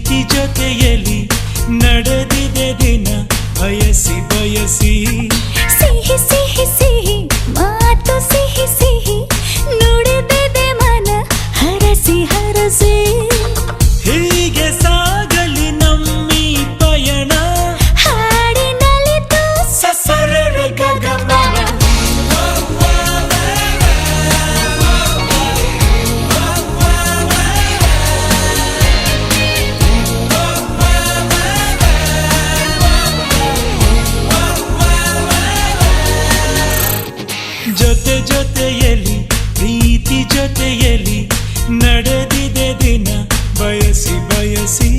ಪ್ರೀತಿ ಜೊತೆಯಲ್ಲಿ ನಡೆದಿದೆ ದಿನ ಬಯಸಿ ಬಯಸಿ ಸಿಹಿ ಸಿಹಿ ಸಿಹಿ ಮಾತು ಸಿಹಿ ಸಿಹಿ ನುಡಿದಿದೆ ಮನ ಹರಸಿ ಹರಸಿ ಹೀಗೆ ಸಾಗಲಿ ನಮ್ಮಿ ಪಯಣ ಹಾಡಿನಲಿತು ಸಸರರೆ ಗಗಮನ ಜೊತೆ ಜೊತೆಯಲ್ಲಿ ಪ್ರೀತಿ ಜೊತೆಯಲ್ಲಿ ನಡೆದಿದೆ ದಿನ ಬಯಸಿ ಬಯಸಿ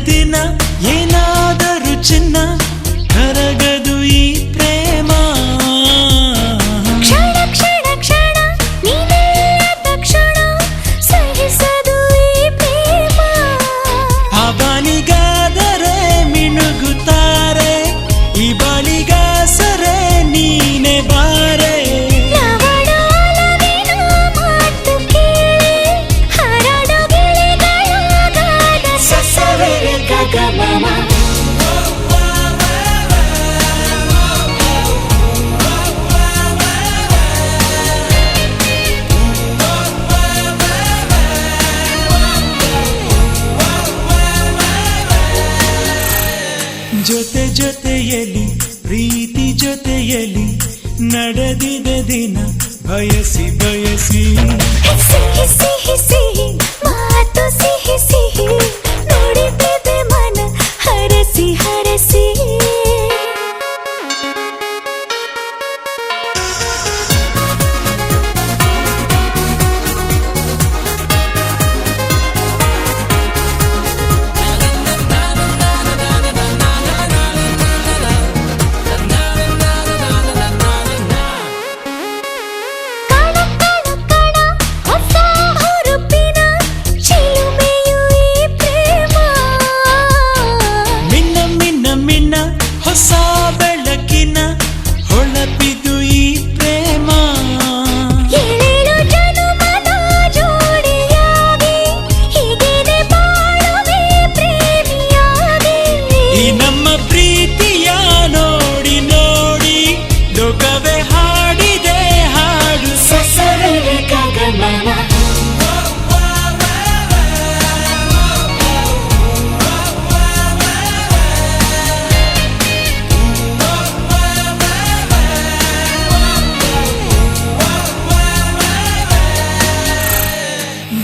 ದಿನ ಏನಾದರೂ ಚಿನ್ನ ಕರಗದು ಈ ಪ್ರೇಮ ಕ್ಷಣ ಕ್ಷಣ ಕ್ಷಣ ನೀನೆಲ್ಲ ತಕ್ಷಣ ಸಹಿಸದು ಈ ಪ್ರೇಮ ಅವನಿಗಾದರೆ ಮಿನುಗುತ್ತಾರೆ ಈ ಬಳಿಗಾಸರೆ ನೀನೆ ಬಾರೆ ಜೊತೆ ಜೊತೆಯಲ್ಲಿ ಪ್ರೀತಿ ಜೊತೆಯಲ್ಲಿ ನಡೆದಿದೆ ದಿನ ಬಯಸಿ ಬಯಸಿ ಸಿಹಿ ಸಿಹಿ ಸಿಹಿ ಮಾತು ಸಿಹಿ ಸಿಹಿ ನುಡಿದಿದೆ ಮನ ಹರಸಿ ಹರಸಿ ಹೊಸ ಬೆಳಕಿನ ಹೊಳಪಿದು ಈ ಪ್ರೇಮ ಏಳೇಳು ಜನುಮದ ಜೋಡಿಯಾಗಿ ಹೀಗೇನೆ ಬಾಳುವೆ ಪ್ರೇಮಿಯಾಗಿ ಈ ನಮ್ಮ ಪ್ರೀತಿಯ ನೋಡಿ ನೋಡಿ ಲೋಕವೇ ಹಾಡಿದೆ ಹಾಡು ಸಸರರೆ ಗಗಮನ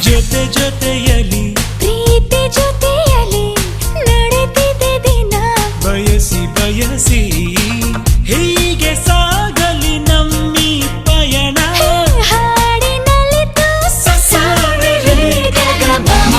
ಜೊತೆ ಜೊತೆಯಲ್ಲಿ ಪ್ರೀತಿ ಜೊತೆಯಲ್ಲಿ ನಡೆದಿದೆ ದಿನ ಬಯಸಿ ಬಯಸಿ ಹೀಗೆ ಸಾಗಲಿ ನಮ್ಮಿ ಪಯಣ ಹಾಡಿನಲಿತು ಸಸರರೆ ಗಗಮನ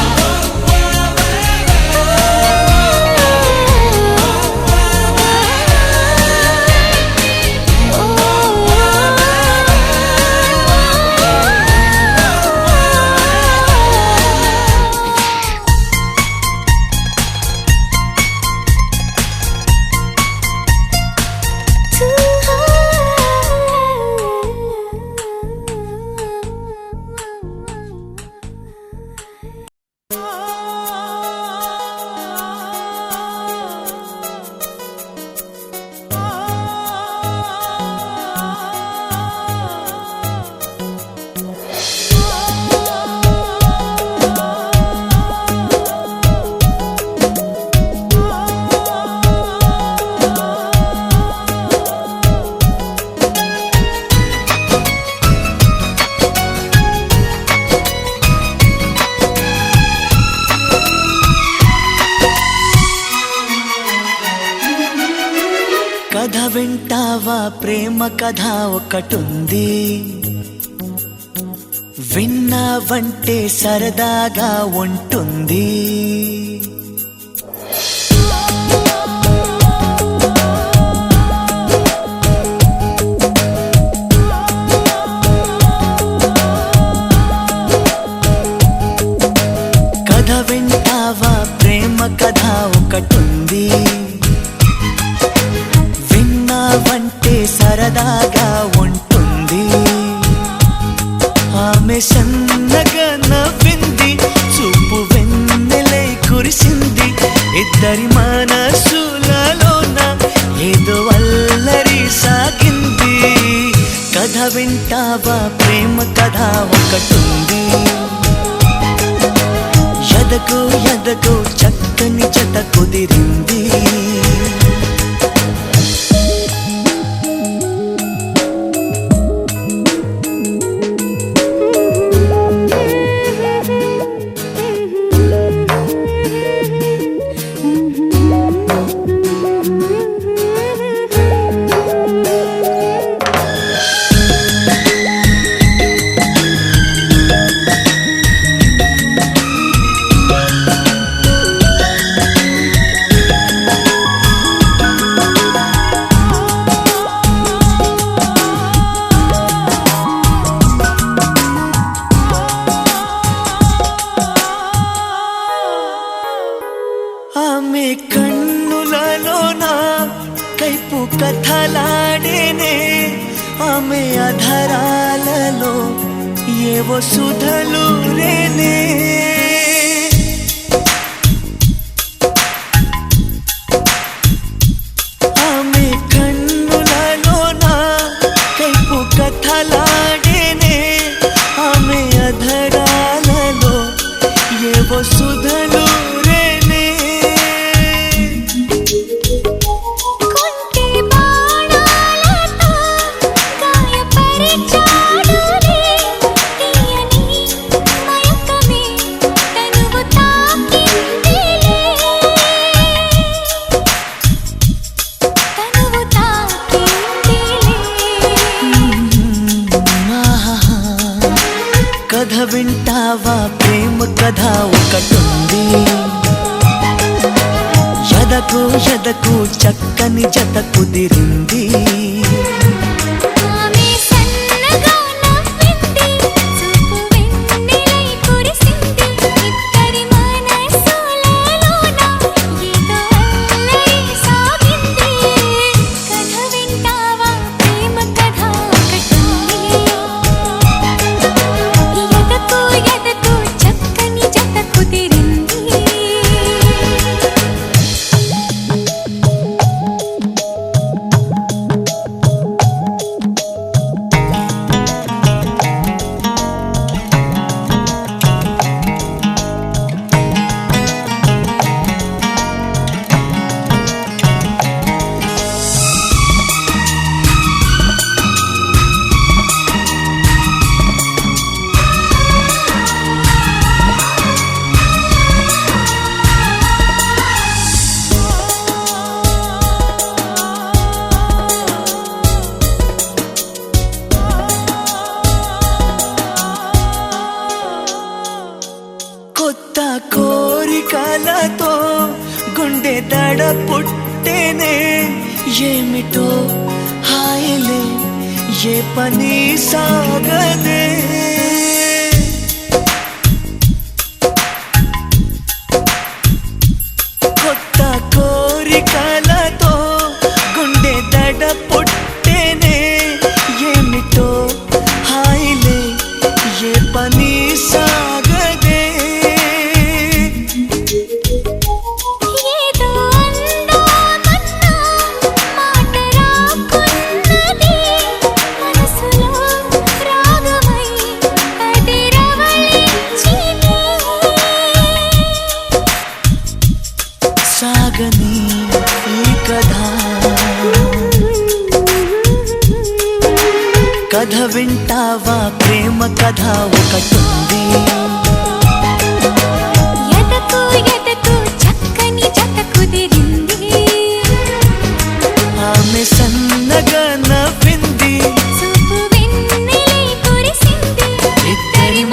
కథ వింటావా ప్రేమ కథ ఒకటుంది విన్నావంటే సరదాగా ఉంటుంది. కథ వింటావా ప్రేమ కథ ఒకటుంది. విన్నావంటే సరదాగా ఉంటుంది. ఆమె సన్నగా నవ్వింది, చూపు వెన్నెలై కురిసింది. ఇద్దరి మనసులలోన ఏదో అల్లరి సాగింది. కథ వింటావా ప్రేమ కథ ఒకటుంది. ఎదకు ఎదకు చక్కని జత కుదిరింది. ఆమె కన్నులలోన కైపు కథలాడేనే. ఆమె అధరాలలో ఏవో సుధలు రేనే. ఆమె కన్నులలోన కైపు కథలాడేనే. ఆమె అధరాలలో ఏవో సుధలు రేనే. కొంటె బాణాలతో గాయపరిచాడులే. తీయని మయకమే తనువు తాకిందిలే. తనువు తాకిందిలే. కథ వింటావా ప్రేమ కథ ఒకటుంది. ఎదకు ఎదకు చక్కని జత కుదిరింది. ఆమె సన్నగా నవ్వింది, చూపు వెన్నెలై కురిసింది. ఇద్దరి మనసులలోన ఏదో అల్లరి సాగింది. కథ వింటావా ప్రేమ కథ ఒకటుంది. ఎదకు ఎదకు చక్కని జత కుదిరింది. కొత్త కోరికలతో గుండె దడ పుట్టేనే. ఏమిటో హాయిలే ఏ పని సాగదే. కొత్త కోరికలతో గుండె దడ పుట్టేనే. ఏమిటో హాయిలే ఏ పని సాగదే. ఏదో అందామన్నా మాట రాకున్నది. మనసులో రాగమై అది రవళించింది. సాగని ఈ కథ. కథ వింటావా ప్రేమ కథ ఒకటుంది. ఎదకు ఎదకు చక్కని జత కుదిరింది. ఆమె సన్నగా నవ్వింది, చూపు వెన్నెలై కురిసింది. ఇద్దరి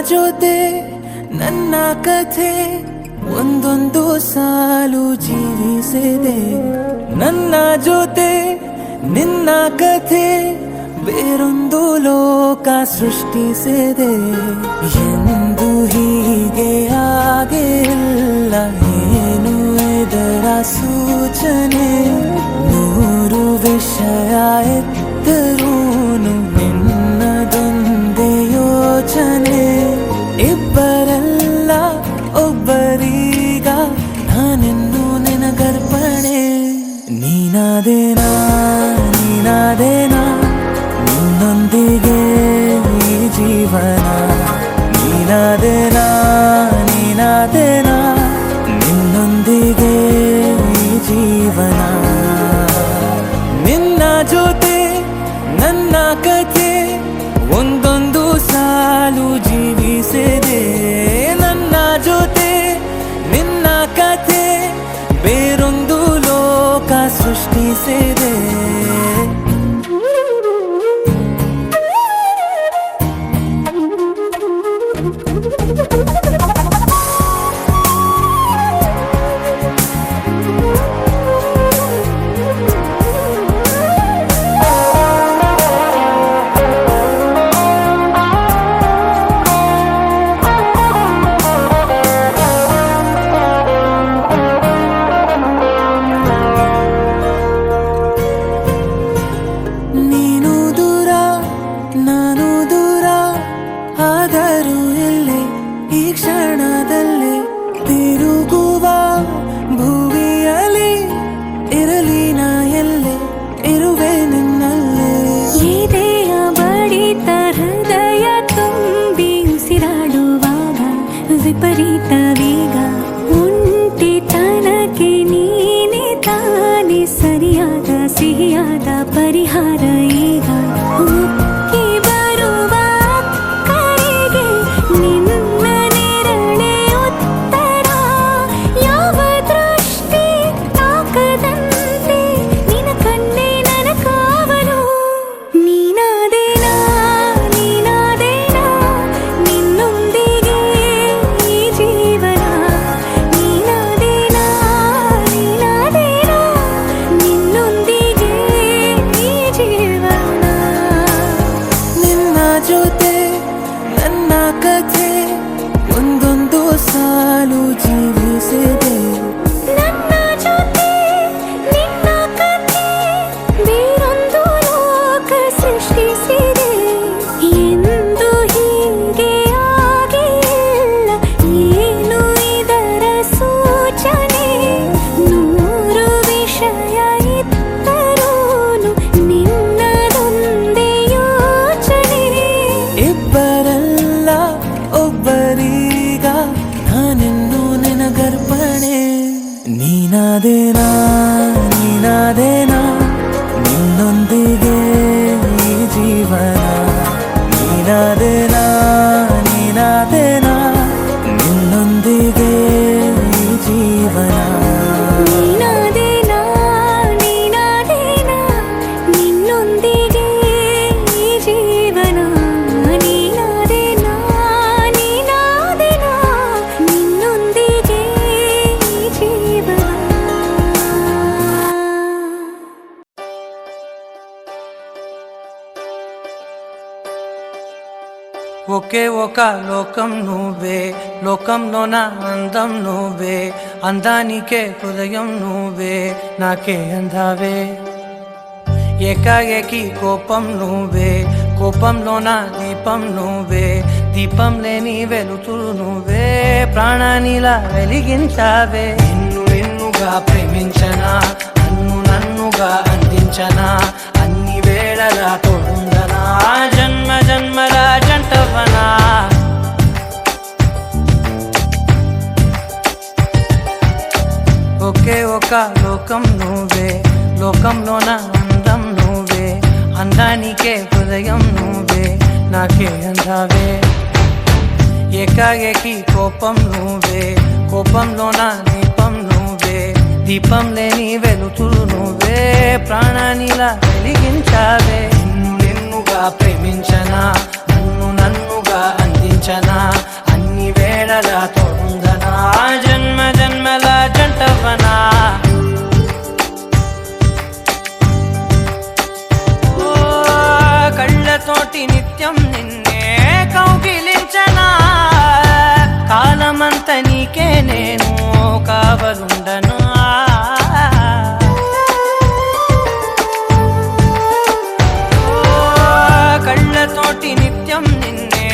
ಜೊತೆ ನನ್ನ ಕಥೆ ಒಂದೊಂದು ಸಾಲು ಜೀವಿಸಿದೆ. ನನ್ನ ಜೊತೆ ನಿನ್ನ ಕಥೆ ಬೇರೊಂದು ಲೋಕ ಸೃಷ್ಟಿಸಿದೆ. ಎಂದು ಹೀಗೆ ಆಗಿಲ್ಲ, ಏನು ಇದರ ಸೂಚನೆ? ನೂರು ವಿಷಯ ಎತ್ತರೂನು ನಿನ್ನದೊಂದೇ ಯೋಚನೆ. ಇಬ್ಬರಲ್ಲ ಒಬ್ಬರೀಗ ನಾನೆನ್ನು ನಿನಗರ್ಪಣೆ. ನೀನಾದೇನಾ ನೀನಾದೇನಾ ನಿನ್ನೊಂದಿಗೆ ಈ ಜೀವನ. ನೀನಾದೇನಾ ನೀನಾದೇನಾ ನಿನ್ನೊಂದಿಗೆ ಈ ಜೀವನ. ನಿನ್ನ ಜೊತೆ ನನ್ನ ಕಥೆ ಒಂದೊಂದು ಸಾಲು ಜೀವಿಸಿದೆ. ನನ್ನ ಜೊತೆ ನಿನ್ನ ಕಥೆ ಬೇರೊಂದು ಲೋಕ ಸೃಷ್ಟಿಸಿದೆ. ವಿಪರೀತ ವೇಗ ಒಂಟಿತನಕ್ಕೆ ನೀನೆ ತಾನೆ ಸರಿಯಾದ ಸಿಹಿಯಾದ ಪರಿಹಾರ ಈಗ. ಉಕ್ಕಿ ಬರುವ ಕರೆಗೆ ನಿನ್ನ ನೆರಳೆ ಉತ್ತರ. ಯಾವ ದೃಷ್ಟಿ ತಾಕದಂತೆ ನಿನ ಕಣ್ಣೆ ನನ್ನ ಕಾವಲು. ನೀನಾದೇನಾ ನೀನಾದೇನಾ ನಿನ್ನೊಂದಿಗೆ ಈ ಜೀವನ. ನೀನಾದೇನಾ ನೀನಾದೇನಾ ನಿನ್ನೊಂದಿಗೆ ಈ ಜೀವನ. ನಿನ್ನ ಜೊತೆ ನನ್ನ ಕಥೆ ಒಂದೊಂದು ಸಾಲು ಜೀವಿಸಿದೆ. ನನ್ನ ಜೊತೆ ನಿನ್ನ ಕಥೆ ಬೇರೊಂದು ಲೋಕ ಸೃಷ್ಟಿಸಿದೆ. ಎಂದು ಹೀಗೆ ಆಗಿಲ್ಲ, ಏನು ಇದರ ಸೂಚನೆ? ನೂರು ವಿಷಯ ಇತ್ತರೂನು ನಿನ್ನದೊಂದೇ ಯೋಚನೆ. ಇಬ್ಬರಲ್ಲ ಒಬ್ಬರೀಗ ನಾನೆನ್ನು ನಿನಗರ್ಪಣೆ. ನೀನಾದೇನಾ ನೀನಾದೇನಾ ನಿನ್ನೊಂದಿಗೆ ಈ ಜೀವನ. ನೀನಾದೇನಾ ನೀನಾದೇನಾ ನಿನ್ನೊಂದಿಗೆ ಈ ಜೀವನ. ನೀನಾದೇನಾ ನೀನಾದೇನಾ ನಿನ್ನೊಂದಿಗೆ ಈ ಜೀವನ. ನೀನಾದೇನಾ ನೀನಾದೇನಾ ನಿನ್ನೊಂದಿಗೆ ಈ ಜೀವನ. ఒకే ఒక లోకం నువ్వే, లోకంలోన అందం నువ్వే, అందానికే హృదయం నువ్వే, నాకే అందావే. ఏకాఏకి కోపం నువ్వే, కోపంలోన దీపం నువ్వే, దీపం లేని వెలుతురు నువ్వే, ప్రాణానిలా వెలిగించావే. నిన్ను నిన్నుగా ప్రేమించనా, నన్ను నన్నుగా అందించనా, అన్ని వేళలా తోడుందనా, జన్మ జన్మల జంటవనా. ఒకే ఒక లోకం నువ్వే, లోకంలోన అందం నువ్వే, అందానికే హృదయం నువ్వే, నాకే అందావే. ఏకాఏకి కోపం నువ్వే, కోపంలోన దీపం నువ్వే, దీపం లేని వెలుతురు నువ్వే, ప్రాణానిలా వెలిగించావే. నిన్ను నిన్నుగా ప్రేమించనా, నన్ను నన్నుగా అందించనా, ప్రేమించనా అన్ని వేళలా తోడుందనా జన్మ జన్మల జంటవనా కళ్ళతోటి నిత్యం నిన్నే కౌగిలించనా కాలమంత నీకే నేను కావలుండను కళ్ళతోటి నిత్యం నిన్నే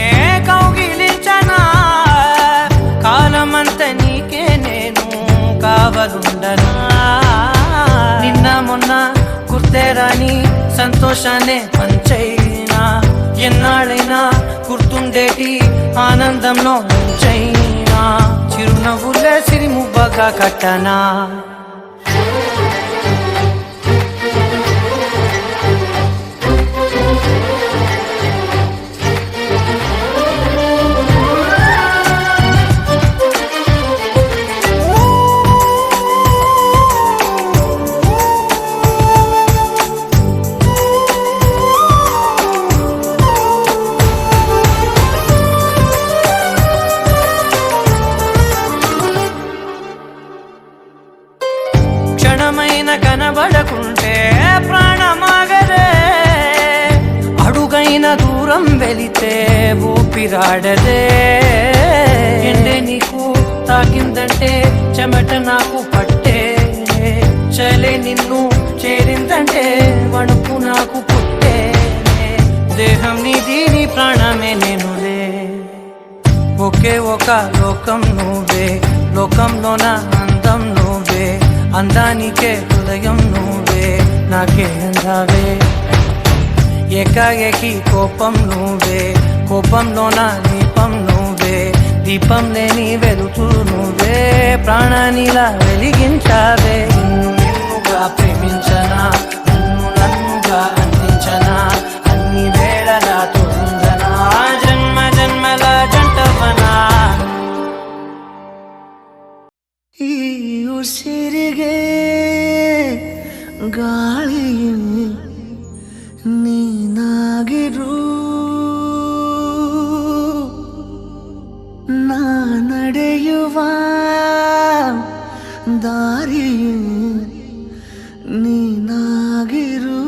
కౌగిలించనా కాలమంత నీకే నేను కావలుండను నిన్న మొన్న గుర్తేరాని సంతోషాన్ని పంచైనా ఎన్నాళ్ళైనా గుర్తుండేటి ఆనందంలో ముంచైనా చిరునవ్వులే సిరిముబ్బగా కట్టనా క్షణమైన కనబడకుంటే ప్రాణమాగదే అడుగైన దూరం వెళితే ఊపిరాడదే ఎండే నీకు తాకిందంటే చెమట నాకు పట్టే చలే నిన్ను చేరిందంటే వణుకు నాకు పుట్టే దేహం నీది నీ ప్రాణమే నేనులే ఒకే ఒక లోకం నువ్వే లోకంలోన అందం నువ్వే అందానికే హృదయం నువ్వే నాకే అందావే ఏకాఏకి కోపం నువ్వే కోపంలోన దీపం నువ్వే దీపం లేని వెలుతురు నువ్వే ప్రాణానిలా వెలిగించావే నిన్నుగా ప్రేమించనా నన్నుగా అందించనా అన్ని వేళలా తోడుందనా జన్మ జన్మల జంటవనా ಈ ಉಸಿರಿಗೆ ಗಾಳಿಯು ನೀನಾಗಿರು ನಾ ನಡೆಯುವ ದಾರಿಯು ನೀನಾಗಿರು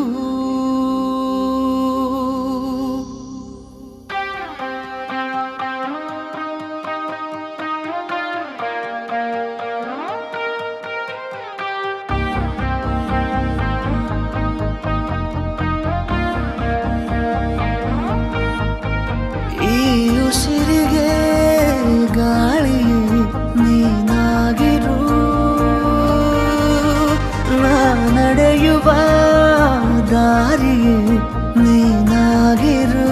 ಉಸಿರಿಗೆ ಗಾಳಿಯು ನೀನಾಗಿರು ನಾ ನಡೆಯುವ ದಾರಿಯು ನೀನಾಗಿರು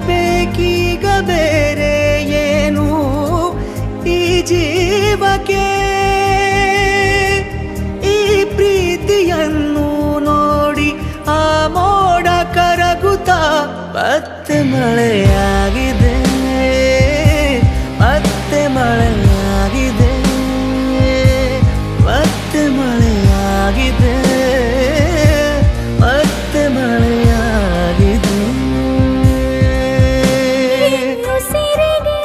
ಬೇಕೀಗ ಬೇರೆ ಏನು ಈ ಜೀವಕ್ಕೆ ಈ ಪ್ರೀತಿಯನ್ನು ನೋಡಿ ಆ ಮೋಡ ಕರಗುತ್ತಾ ಮತ್ತೆ ಮಳೆಯಾಗಿದೆ ಮತ್ತೆ ಮಳೆಯಾಗಿದೆ ಮತ್ತೆ ಮಳೆಯಾಗಿದೆ ಮತ್ತೆ ಮಳೆಯಾಗಿದೆ ಉಸಿರಿಗೆ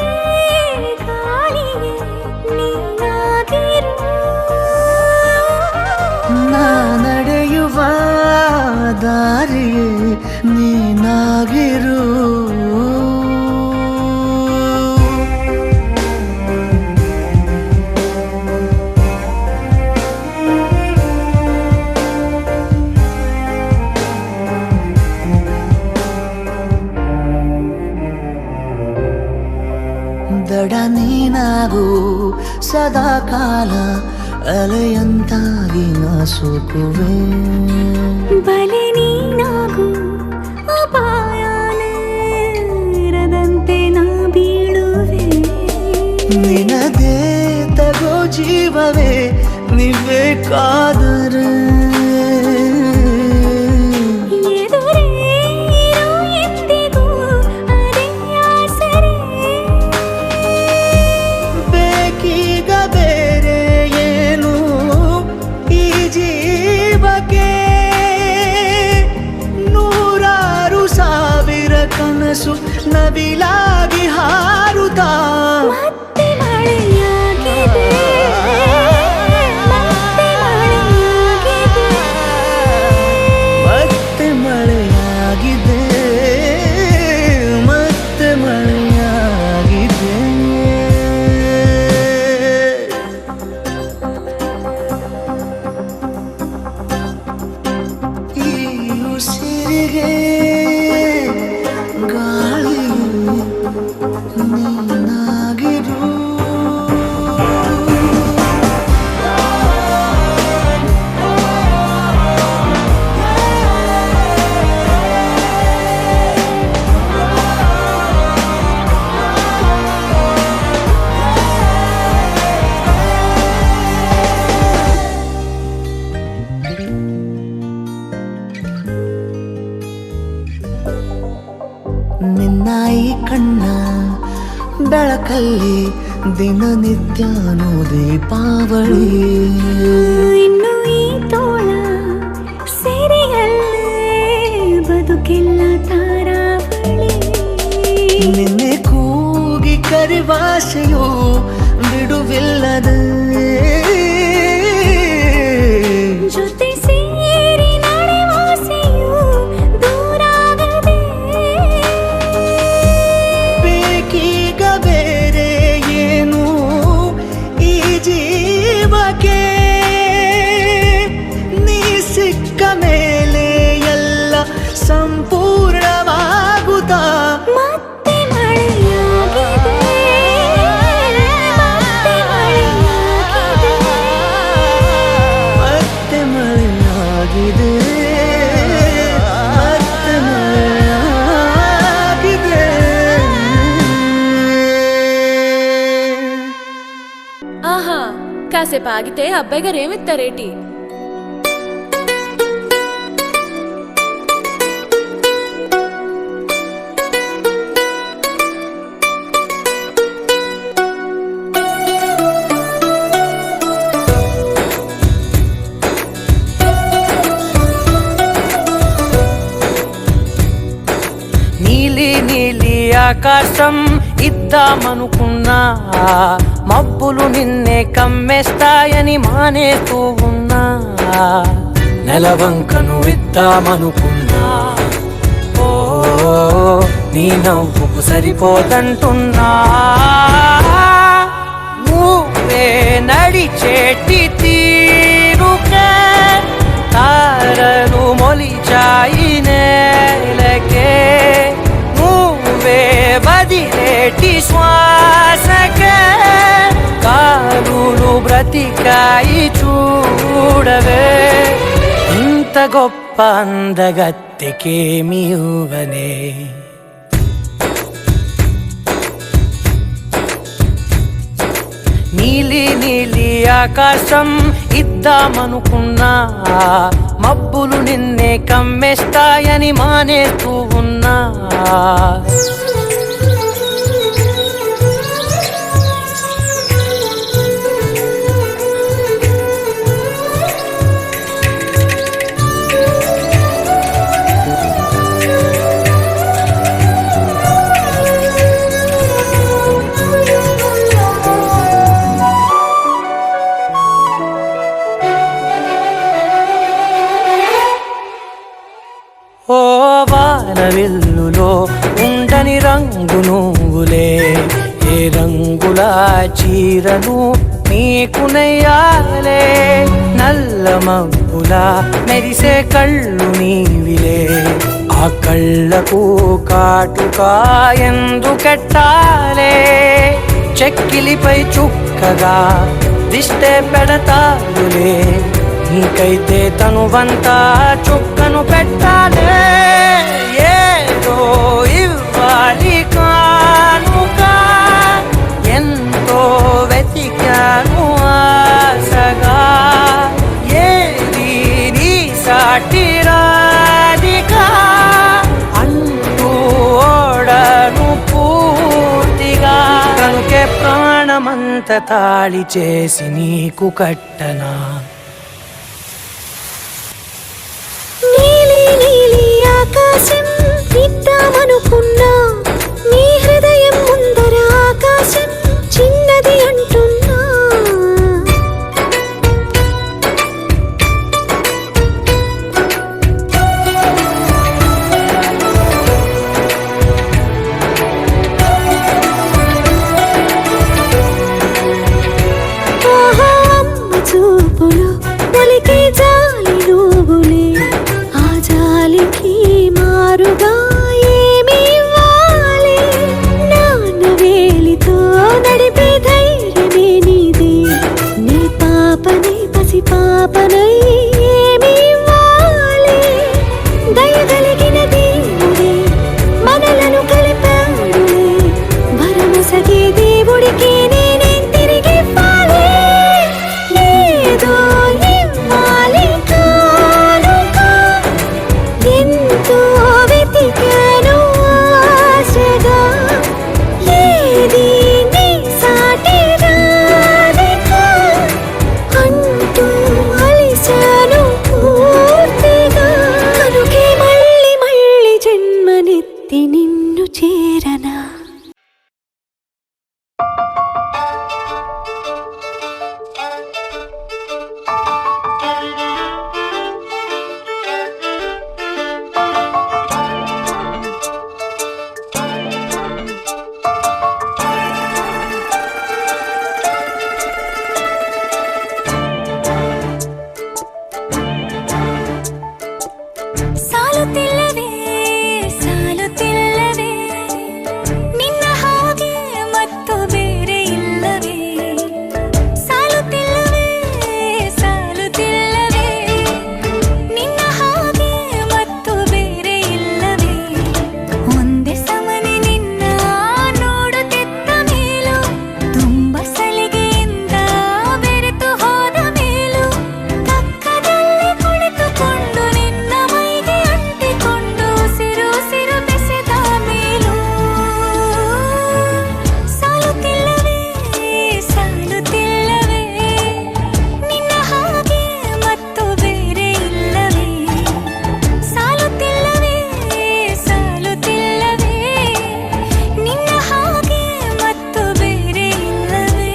ಗಾಳಿಗೆ ನೀನಾಗಿರು ನಾ ನಡೆಯುವ ದಾರಿಯೇ ನೀನಾಗಿರು ದಡ ನೀನಾಗು ಸದಾ ಕಾಲ ಅಲೆಯಂತಾಗಿ ನಾ ಸೋಕುವೆ ಬಲೆ ನೀನಾಗು ಅಪಾಯದಂತೆ ನಾ ಬೀಳುವೆ ನಿನದೇ ತಗೋ ಜೀವವೇ ನಿಬೇಕಾದರೆ ಎದುರೇ ಇರು ಎಂದಿಗೂ ಅದೇ ಆಸರೆ ಬೇಕೀಗ ಬೇರೆ ಏನು ಈ ಜೀವಕ್ಕೆ ನೂರಾರು ಸಾವಿರ ಮನಸ್ಸು ನವಿಲಾಗಿ ಹಾರುತ್ತಾ ಮತ್ತೆ ಮಳೆಯಾಗಿದೆ ಮತ್ತೆ ಮಳೆಯಾಗಿದೆ ಮತ್ತೆ ಮಳೆಯಾಗಿದೆ ಈ ಉಸಿರಿಗೆ ಗಾಳಿಯು ನೀನಾಗಿರು ನಿನ್ನ ಈ ಕಣ್ಣ ಬೆಳಕಲ್ಲಿ ದಿನನಿತ್ಯನೂ ದೀಪಾವಳಿ ಇನ್ನು ಈ ತೋಳ ಸೆರೆಯಲ್ಲೇ ಬದುಕೆಲ್ಲ ತಾರಾವಳಿ ನಿನ್ನೆ ಕೂಗಿ ಕರಿವಾಸೆಯು ಬಿಡುವಿಲ್ಲದೆ ಜೊತೆ ಸೇರಿ ನಡೆವಾಸೆಯು ದೂರಾಗದೆ ಬೇಕೀಗ ಬೇರೆ ಏನು ಈ ಜೀವಕ್ಕೆ ನೀ ಸಿಕ್ಕ ಮೇಲೆ ಎಲ್ಲ ಸಂಪೂರ್ಣವಾಗುತ್ತಾ ಮತ್ತೆ ಮಳೆಯಾಗಿದೆ ಮತ್ತೆ ಮಳೆಯಾಗಿದೆ ಮತ್ತೆ ಮಳೆಯಾಗಿದೆ ఆహా కాసేపు ఆగితే అబ్బాయి గారు ఏమిస్తారేటి నీలి నీలి ఆకాశం ఇద్దామనుకున్నా మబ్బులు నిన్నే కమ్మేస్తాయని మానేస్తూ ఉన్నా నెలవంకను ఇద్దామనుకున్నా ఓ నీ నవ్వుకు సరిపోదంటున్నా నువ్వే నడిచేటి తీరుకే తారలు మొలిచాయి నేలకే నువ్వే వదిలేటి శ్వాసకే కాలులు బ్రతికాయి చూడవే ఇంత గొప్ప అందగత్తెకేమి ఇవ్వనే నీలి నీలి ఆకాశం ఇద్దామనుకున్నా మబ్బులు నిన్నే కమ్మేస్తాయని మానేస్తూ ఉన్నా ఓ వానవిల్లులో ఉండని రంగు నువ్వులే ఏ రంగుల చీరను నీకు నెయ్యాలే నల్ల మబ్బుల మెరిసే కళ్ళు నీవిలే ఆ కళ్ళకు కాటుకా ఎందుకెట్టాలే చెక్కిలిపై చుక్కగా దిష్టే పెడతారులే నీకైతే తనువంతా చుక్కను పెట్టాలే ఏదో ఇవ్వాలి కానుక ఎంతో వెతికాను ఆశగా ఏది నీ సాటి రాధికా అంటూ ఓడను పూర్తిగా కనుకే ప్రాణమంత తాళి చేసి నీకు కట్టనా నీలి నీలి ఆకాశం ఇద్దామనుకున్నా నీ హృదయం ముందర ఆకాశం చిన్నది అంటున్నా. ఆహా అమ్మ చూపులో పలికే జాలి నువ్వులే, ఆ జాలికి మారుగా ఏమి ఇవ్వాలి? నాన్న వేలితో నడిపే ధైర్యమే నీదే, నీ పాపని పసి పాపనై ఏమి ఇవ్వాలి? దయగలిగిన దేవుడే మనలను కలిపాడులే, వరమసగే దేవుడికి నేనేం తిరిగి ఇవ్వాలి? ఏదో ఇవ్వాలి కానుక, ఎంతో వెతికాను ఆశగా, ఏది నీ సాటి రాధిక అంటూ అలిశాను పూర్తిగా. కనుకే మళ్ళీ మళ్ళీ జన్మనెత్తి నిన్ను చేరనా. ಸಾಲುತ್ತಿಲ್ಲವೇ ಸಾಲುತ್ತಿಲ್ಲವೇ ನಿನ್ನ ಹಾಗೆ ಮತ್ತು ಬೇರೆ ಇಲ್ಲವೇ? ಸಾಲುತ್ತಿಲ್ಲವೇ ಸಾಲುತ್ತಿಲ್ಲವೇ ನಿನ್ನ ಹಾಗೆ ಮತ್ತು ಬೇರೆ ಇಲ್ಲವೇ? ಒಂದೇ ಸಮನೆ ನಿನ್ನ ನೋಡುತ್ತಿದ್ದ ಮೇಲೂ, ತುಂಬ ಸಲಿಗೆಯಿಂದ ಬೆರೆತು ಹೋದ ಮೇಲೂ, ಪಕ್ಕದಲ್ಲಿ ಕುಳಿತುಕೊಂಡು ನಿನ್ನ ಮೈಗೆ ಅಂಟಿಕೊಂಡು ಸಿರು ಸಿರು ಬೆಸೆದ ಮೇಲೂ, ಸಾಲುತ್ತಿಲ್ಲವೇ ಸಾಲುತ್ತಿಲ್ಲವೇ ನಿನ್ನ ಹಾಗೆ ಮತ್ತು ಬೇರೆ ಇಲ್ಲವೇ? ಸಾಲುತ್ತಿಲ್ಲವೇ ಸಾಲುತ್ತಿಲ್ಲವೇ ನಿನ್ನ ಹಾಗೆ ಮತ್ತು ಬೇರೆ ಇಲ್ಲವೇ?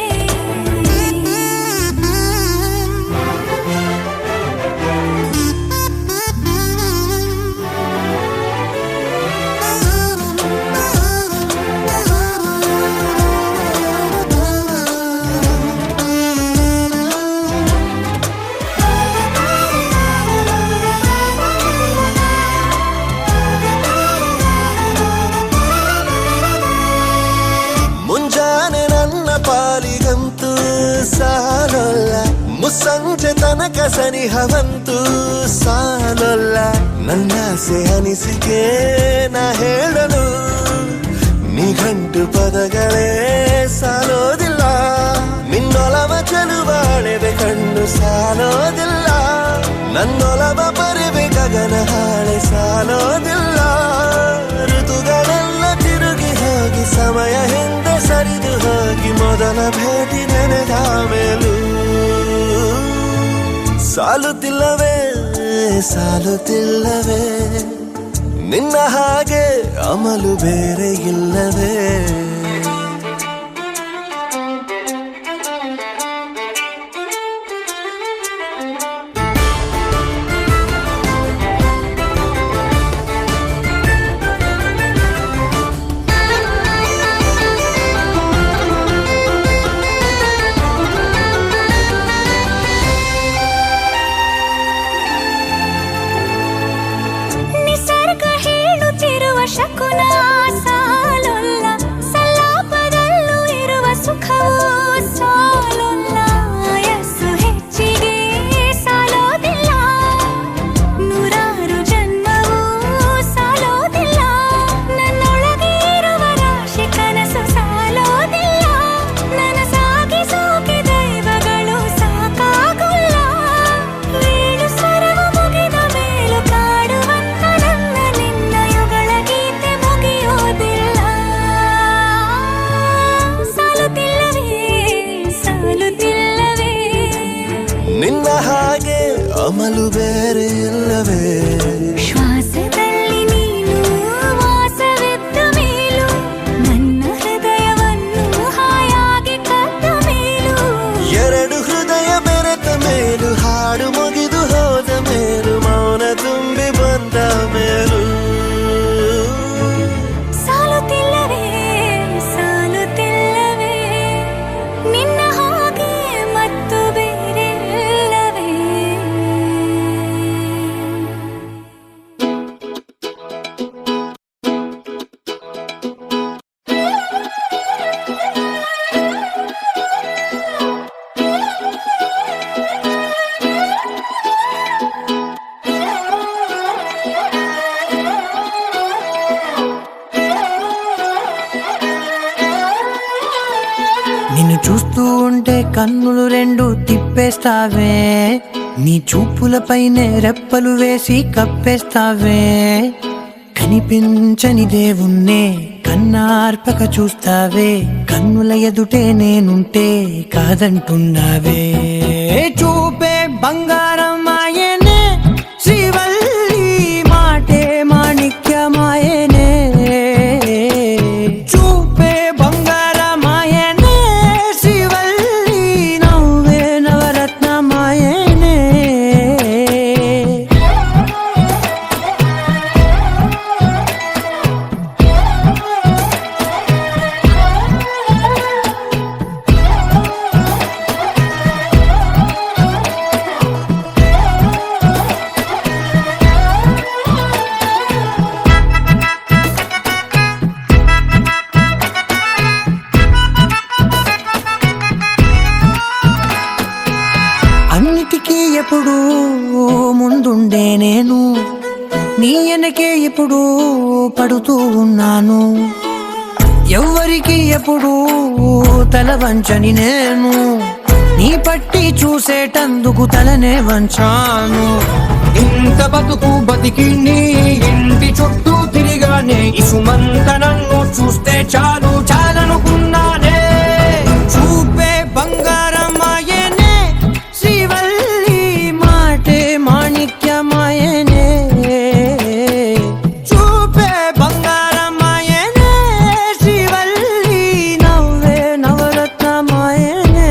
ಮುಂಜಾನೆ ನನ್ನ ಪಾಲಿಗಂತೂ ಸಾಲೊಲ್ಲ, ಮುಸ್ಸಂಜೆ ತನಕ ಸನಿಹವಂತೂ ಸಾಲೊಲ್ಲ. ನನ್ನಾಸೆ ಅನಿಸಿಕೆ ನಾ ಹೇಳಲು ನಿಘಂಟು ಪದಗಳೇ ಸಾಲೋದಿಲ್ಲ. ನಿನ್ನೊಲವ ಚೆಲುವಾಳೆವೆ ಕಣ್ಣು ಸಾಲೋದಿಲ್ಲ, ನನ್ನೊಲವ ಬರೆವೆ ಗಗನ ಹಾಳೆ ಸಾಲೋದಿಲ್ಲ. ಋತುಗಳೆಲ್ಲ ತಿರುಗಿ ಹೋಗಿ ಸಮಯ ಹಿಂದೆ ಸರಿದು ಹೋಗಿ ಮೊದಲ ಭೇಟಿ ನೆನೆದ ಮೇಲೂ, ಸಾಲುತ್ತಿಲ್ಲವೇ ಸಾಲುತ್ತಿಲ್ಲವೇ ನಿನ್ನ ಹಾಗೆ ಅಮಲು ಬೇರೆ ಇಲ್ಲವೇ? ನಿಸರ್ಗ ಹೇಳುತ್ತಿರುವ ಶಕುನ ಸಾಲೊಲ್ಲ, ಸಲಾಪದಲ್ಲೂ ಇರುವ ಸುಖವೂ ಸಾಲೊಲ್ಲ. ಯಸ್ಸು ಹೆಚ್ಚಿಗೆ ಸಾಲೋದಿಲ್ಲ, ನೂರಾರು ಜನ್ಮವೂ ಸಾಲೋದಿಲ್ಲ. ನನ್ನೊಳಗೆ ಇರುವ ರಾಶಿ ಕನಸು ಸಾಲೋದಿಲ್ಲ, ನನಸಾಗಿ ಸೋಕೆ ದೈವಗಳು ಸಾಕಾಗುಲ್ಲ. ವೇಣು ಸ್ವರವು ಮುಗಿದ ಮೇಲೂ ಕಾಡುವಂತ ನನ್ನ ನಿನ್ನ ಯುಗಳ ಗೀತೆ ಮುಗಿಯೋದಿಲ್ಲ. ಸಾಲುತ್ತಿಲ್ಲವೇ నిన్ను చూస్తూ ఉంటే కన్నులు రెండు తిప్పేస్తావే, నీ చూపులపైనే రెప్పలు వేసి కప్పేస్తావే. కనిపించని దేవుణ్ణే కన్నార్పక చూస్తావే, కన్నుల ఎదుటే నేనుంటే కాదంటున్నావే. చూపే బంగారం ఆయనే శ్రీవల్లి, మాటే మాణిక్యమాయనే. చూపే బంగారమాయనే శ్రీవల్లి, నవ్వే నవరత్నమాయనే. అన్నిటికీ ఎప్పుడు ముందుండే నేను, నీ వెనకే ఎప్పుడు పడుతూ ఉన్నాను. ఎవ్వరికి ఎప్పుడు తల వంచని నేను, నీ పట్టి చూసేటందుకు తలనే వంచాను. ఇంత బతుకు బతికి నీ ఇంటి చుట్టూ తిరిగానే, ఇసుమంత నన్ను చూస్తే చాలు చాలనుకున్నానే. చూపే బంగారమాయనే శ్రీవల్లి, మాటే మాణిక్యమాయనే. చూపే బంగారమాయనే శ్రీవల్లి, నవ్వే నవరత్నమాయనే.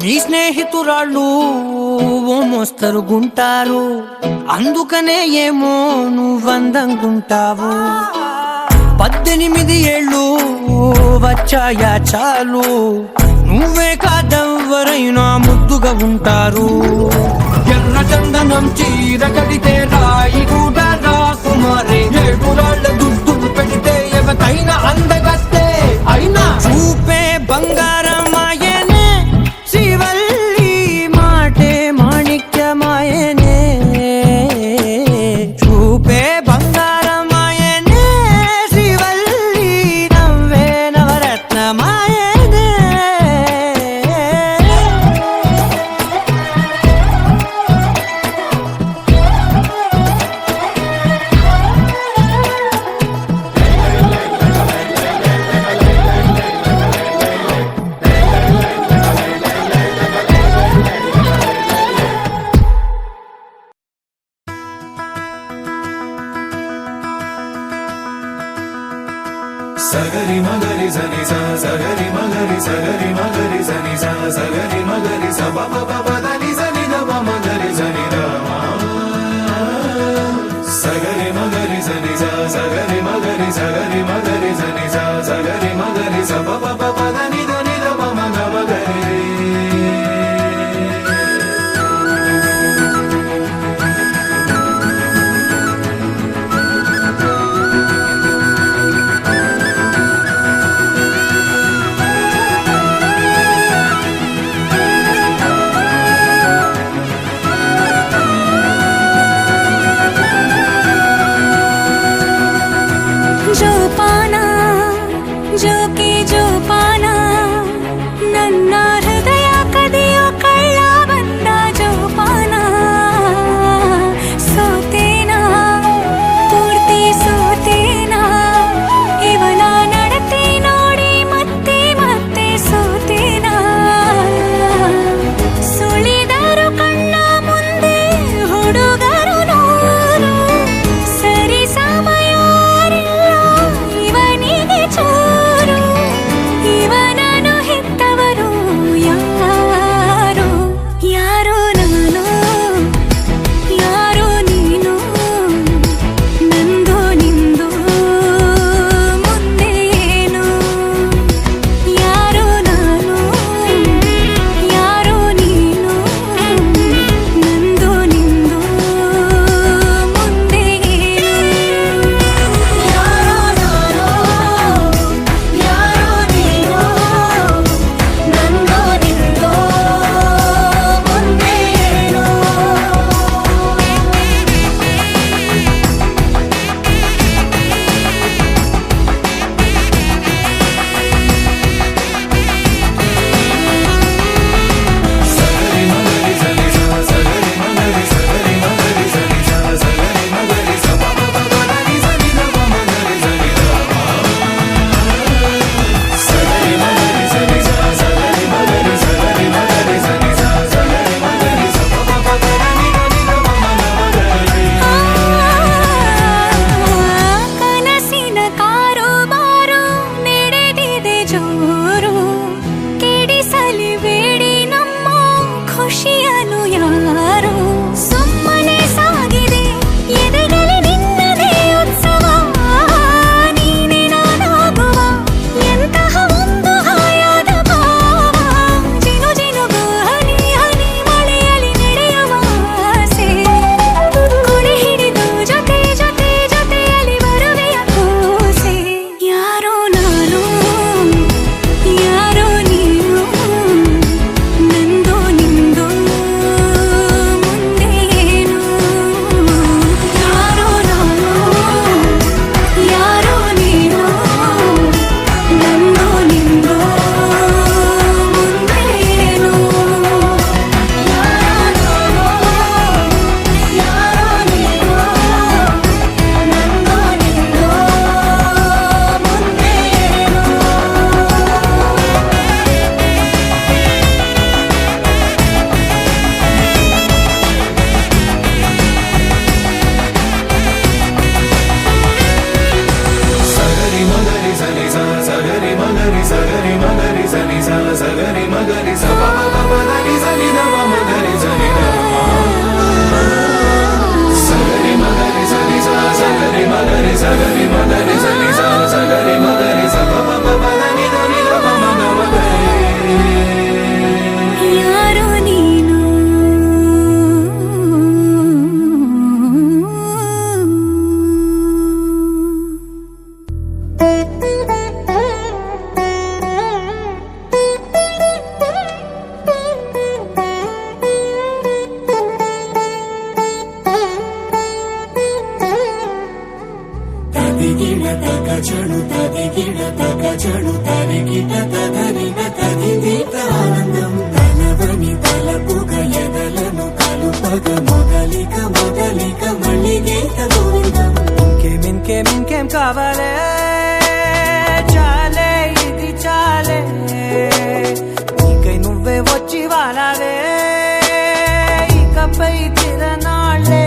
నీ స్నేహితురాళ్ళు ఓ మోస్తరుగుంటారు, అందుకనే ఏమో నువ్వందంగుంటావు. 18 ఏళ్ళు వచ్చాయా చాలు, నువ్వే కాదెవ్వరైనా ముద్దుగా ఉంటారు. ఎర్ర చందనం చీర కడితే రాయి కూడా రాకుమారే, 7 రాళ్ళ దుద్దులు పెడితే ఎవతైనా అందగత్తే అయినా. చూపే బంగారమాయనే శ్రీవల్లి, మాటే మాణిక్యమాయనే. చూపే బంగారమాయనే శ్రీవల్లి, నవ్వే నవరత్నమాయనే. సగరి మగరి సని సా సగరి మగరి సగరి మగరి సని సా సగరి మగరి స ప ప ప ప దని సని ద ప మగరి సని ద మా. సగరి మగరి సని సా సగరి మగరి సగరి మగరి సని సా సగరి మగరి స ప ప ప ప దని దని ద ప మగ మగరి. కలుపగ మొదలిక మొదలిక మల్లిగీత గోవిందం ఇంకేం కావాలే చాలే ఇది చాలే నీకై నువ్వే వచ్చి వాలావే ఇకపై తిరనాళ్ళే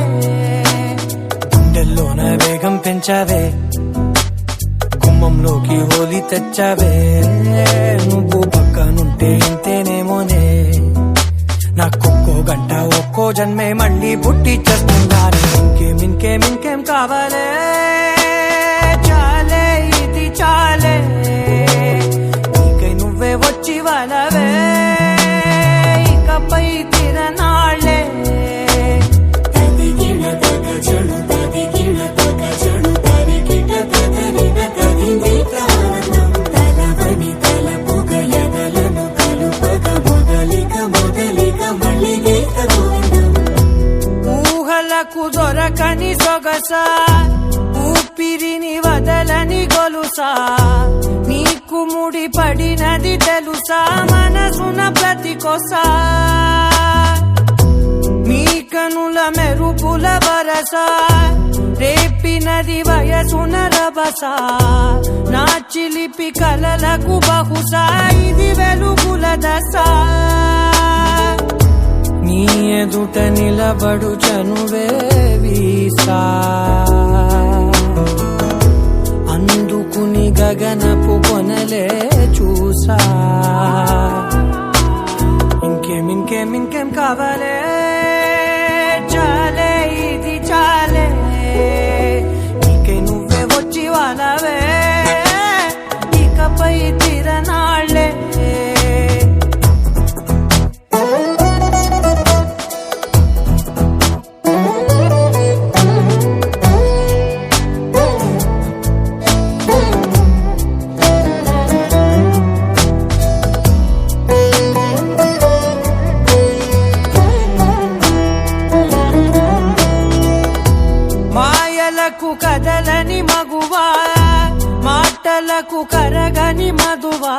గుండెల్లోన వేగం పెంచావే గుమ్మంలోకి హోలీ తెచ్చావే నువ్వు పక్కనుంటే ఇంతేనేమోనే నాకొక్కో గంట ఒక్కో జన్మే మళ్ళీ పుట్టి చేస్తున్నాను ఇంకేం కావాలే చాలే ఇది చాలే నీకై నువ్వే వచ్చి వాళ్ళవే ఇకపై తిరనాళ్ళే తదిగిన తగ జడు తదిగిన తగ జడు తరికిట తదరిన తదిందిత ఆనందం తలవని తలపుగ ఎదలను కలుపగ మొదలిక మొదలిక మల్లిగీత గోవిందం ఊహలకు దొరకని సొగసా ఊపిరిని వదలని గొలుసా నీకు ముడి పడినది తెలుసా మనసున ప్రతి కొసా మీ కనుల మెరుపుల వరస రేపినది వయసున రభస నా చిలిపి కలలకు బహుశా ఇది వెలుగుల దశ నీ ఎదుట నిలబడు చనువే వీసా అందుకుని గగనపు కొనలే చూసా ఇంకేం కావాలే చాలే ఇది చాలే నీకై నువ్వే వచ్చి వాళ్ళవే ఇకపై తిరనాళ్ళే మాయలకు కదలని మగువా మాటలకు కరగని మధువా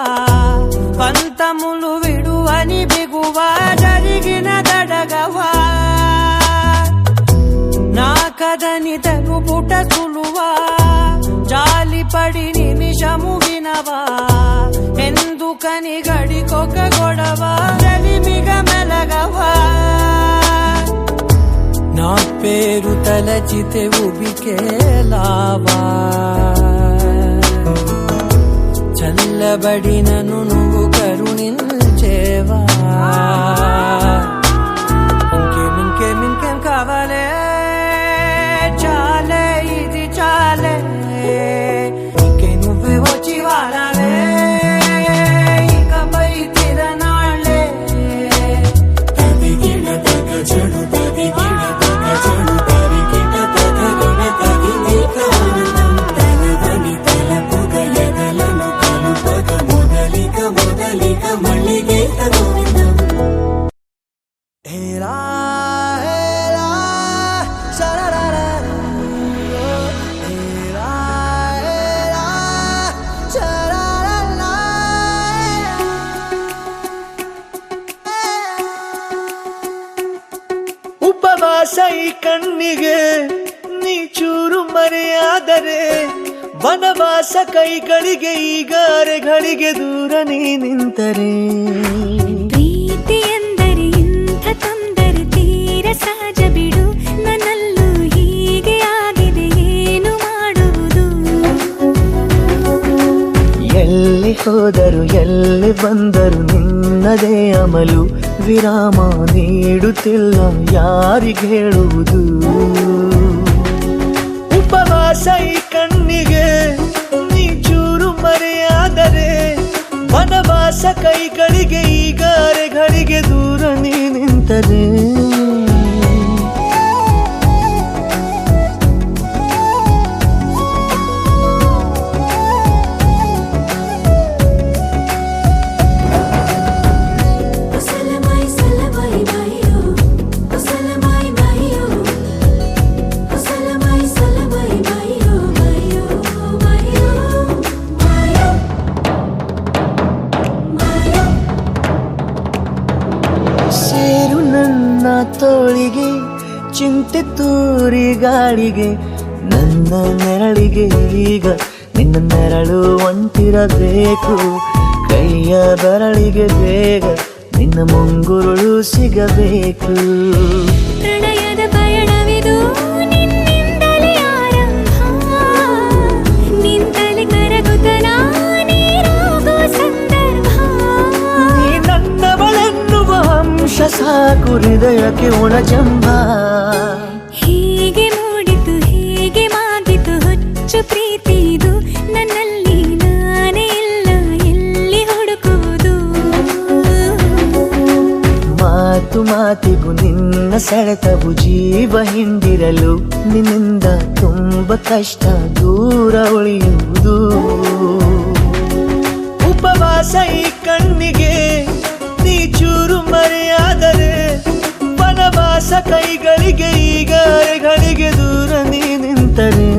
పంతములు విడువని బిగువా జరిగిన దడగవా నా కదని తెలుపుట సులువా జాలిపడి నిమిషము వినవా ఎందుకని గడికొక గొడవ రలిమిగ మెలగవా నా పేరు తలచితే ఉబికేలావా చల్లబడినను నువ్వు కరుణించేవా ఇంకేం కావాలే చాలే ఇది చాలే నీకై నువ్వే వచ్చి వాడాలే ఇకపై తిరనాళ్ళే తదిగిన తగ జడు తదిగిన తగ జడు తరికిట తదరిన తదిందిత ఆనందం తలవని తలపుగ ఎదలను కలుపగ మొదలిక మొదలిక మల్లిగీత గోవిందం ఏలా ఏలా షరరరా ఏలా ఏలా షరరరా ಉಪವಾಸ ಈ ಕಣ್ಣಿಗೆ ನೀ ಚೂರು ಮರೆಯಾದರೆ ವನವಾಸ ಕೈಗಳಿಗೆ ಈಗಾರೆಗಳಿಗೆ ದೂರ ನೀ ನಿಂತರೆ ಪ್ರೀತಿ ಎಂದರೆ ಇಂಥ ತೊಂದರೆ ತೀರ ಸಹಜ ಬಿಡು ನನ್ನಲ್ಲೂ ಹೀಗೆ ಆಗಿದೆ ಏನು ಮಾಡುವುದು ಎಲ್ಲಿ ಹೋದರು ಎಲ್ಲಿ ಬಂದರು ನಿನ್ನದೇ ಅಮಲು ವಿರಾಮ ನೀಡುತ್ತಿಲ್ಲ ಯಾರಿಗೆ ಹೇಳುವುದು ಉಪವಾಸ ಈ ಕಣ್ಣಿಗೆ ನೀ ಚೂರು ಮರೆಯಾದರೆ ವನವಾಸ ಕೈಗಳಿಗೆ ಈಗಾರೆಗಳಿಗೆ ದೂರ ನೀ ನಿಂತರೆ ತೋಳಿಗೆ ಚಿಂತೆ ತೂರಿ ಗಾಳಿಗೆ ನನ್ನ ನೆರಳಿಗೆ ಈಗ ನಿನ್ನ ನೆರಳು ಒಂಟಿರಬೇಕು ಕೈಯ ಬೆರಳಿಗೆ ಬೇಗ ನಿನ್ನ ಮುಂಗುರುಳು ಸಿಗಬೇಕು ಪ್ರಣಯದ ಪಯಣವಿದು ನಿನ್ನಿಂದಲೇ ಆರಂಭ ನಿಂತಲೇ ಕರಗುತ್ತ ನೀರಾಗೋ ಸಂದರ್ಭ ನೀ ನನ್ನವಳೆನ್ನುವ ಅಂಶ ಸಾಕು ಹೃದಯಕ್ಕೆ ಒಣಜಂಬ ಹೀಗೆ ಮೂಡಿತು ಹೀಗೆ ಮಾಗಿತು ಹುಚ್ಚು ಪ್ರೀತಿದು ನನ್ನಲ್ಲಿ ನಾನೇ ಇಲ್ಲ ಎಲ್ಲಿ ಹುಡುಕುವುದು ಮಾತು ಮಾತಿಗೂ ನಿನ್ನ ಸೆಳೆತವು ಜೀವ ಹಿಂದಿರಲು ನಿನ್ನಿಂದ ತುಂಬ ಕಷ್ಟ ದೂರ ಉಳಿಯುವುದು ಉಪವಾಸ ಈ ಕಣ್ಣಿಗೆ ನೀ ಚೂರು ಮರೆಯಾದರೆ ವನವಾಸ ಕೈಗಳಿಗೆ ಈಗ ಅರೆಗಳಿಗೆ ದೂರ ನೀ ನಿಂತರೆ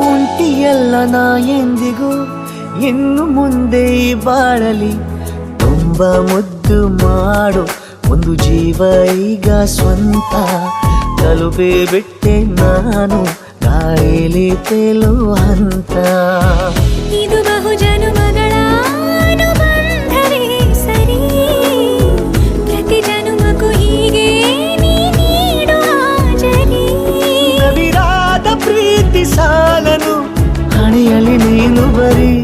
ಉಂಟಿಯಲ್ಲ ನಾ ಎಂದಿಗೂ ಇನ್ನು ಮುಂದೆ ಈ ಬಾಳಲಿ ತುಂಬ ಮುದ್ದು ಮಾಡು ಒಂದು ಜೀವ ಈಗ ಸ್ವಂತ ತಲುಪೇ ಬಿಟ್ಟೆ ನಾನು ಗಾಳಿಲಿ ತೇಲೋ ಹಂತ ಇದು ಬಹು ಜನುಮಗಳ ಅನುಬಂಧವೇ ಸರಿ ಪ್ರತಿ ಜನುಮಕ್ಕೂ ಹೀಗೆ ನೀ ನೀಡು ಹಾಜರಿ ನವಿರಾದ ಪ್ರೀತಿ ಸಾಲನು ಹಣೆಯಲ್ಲಿ ನೀನು ಬರೀ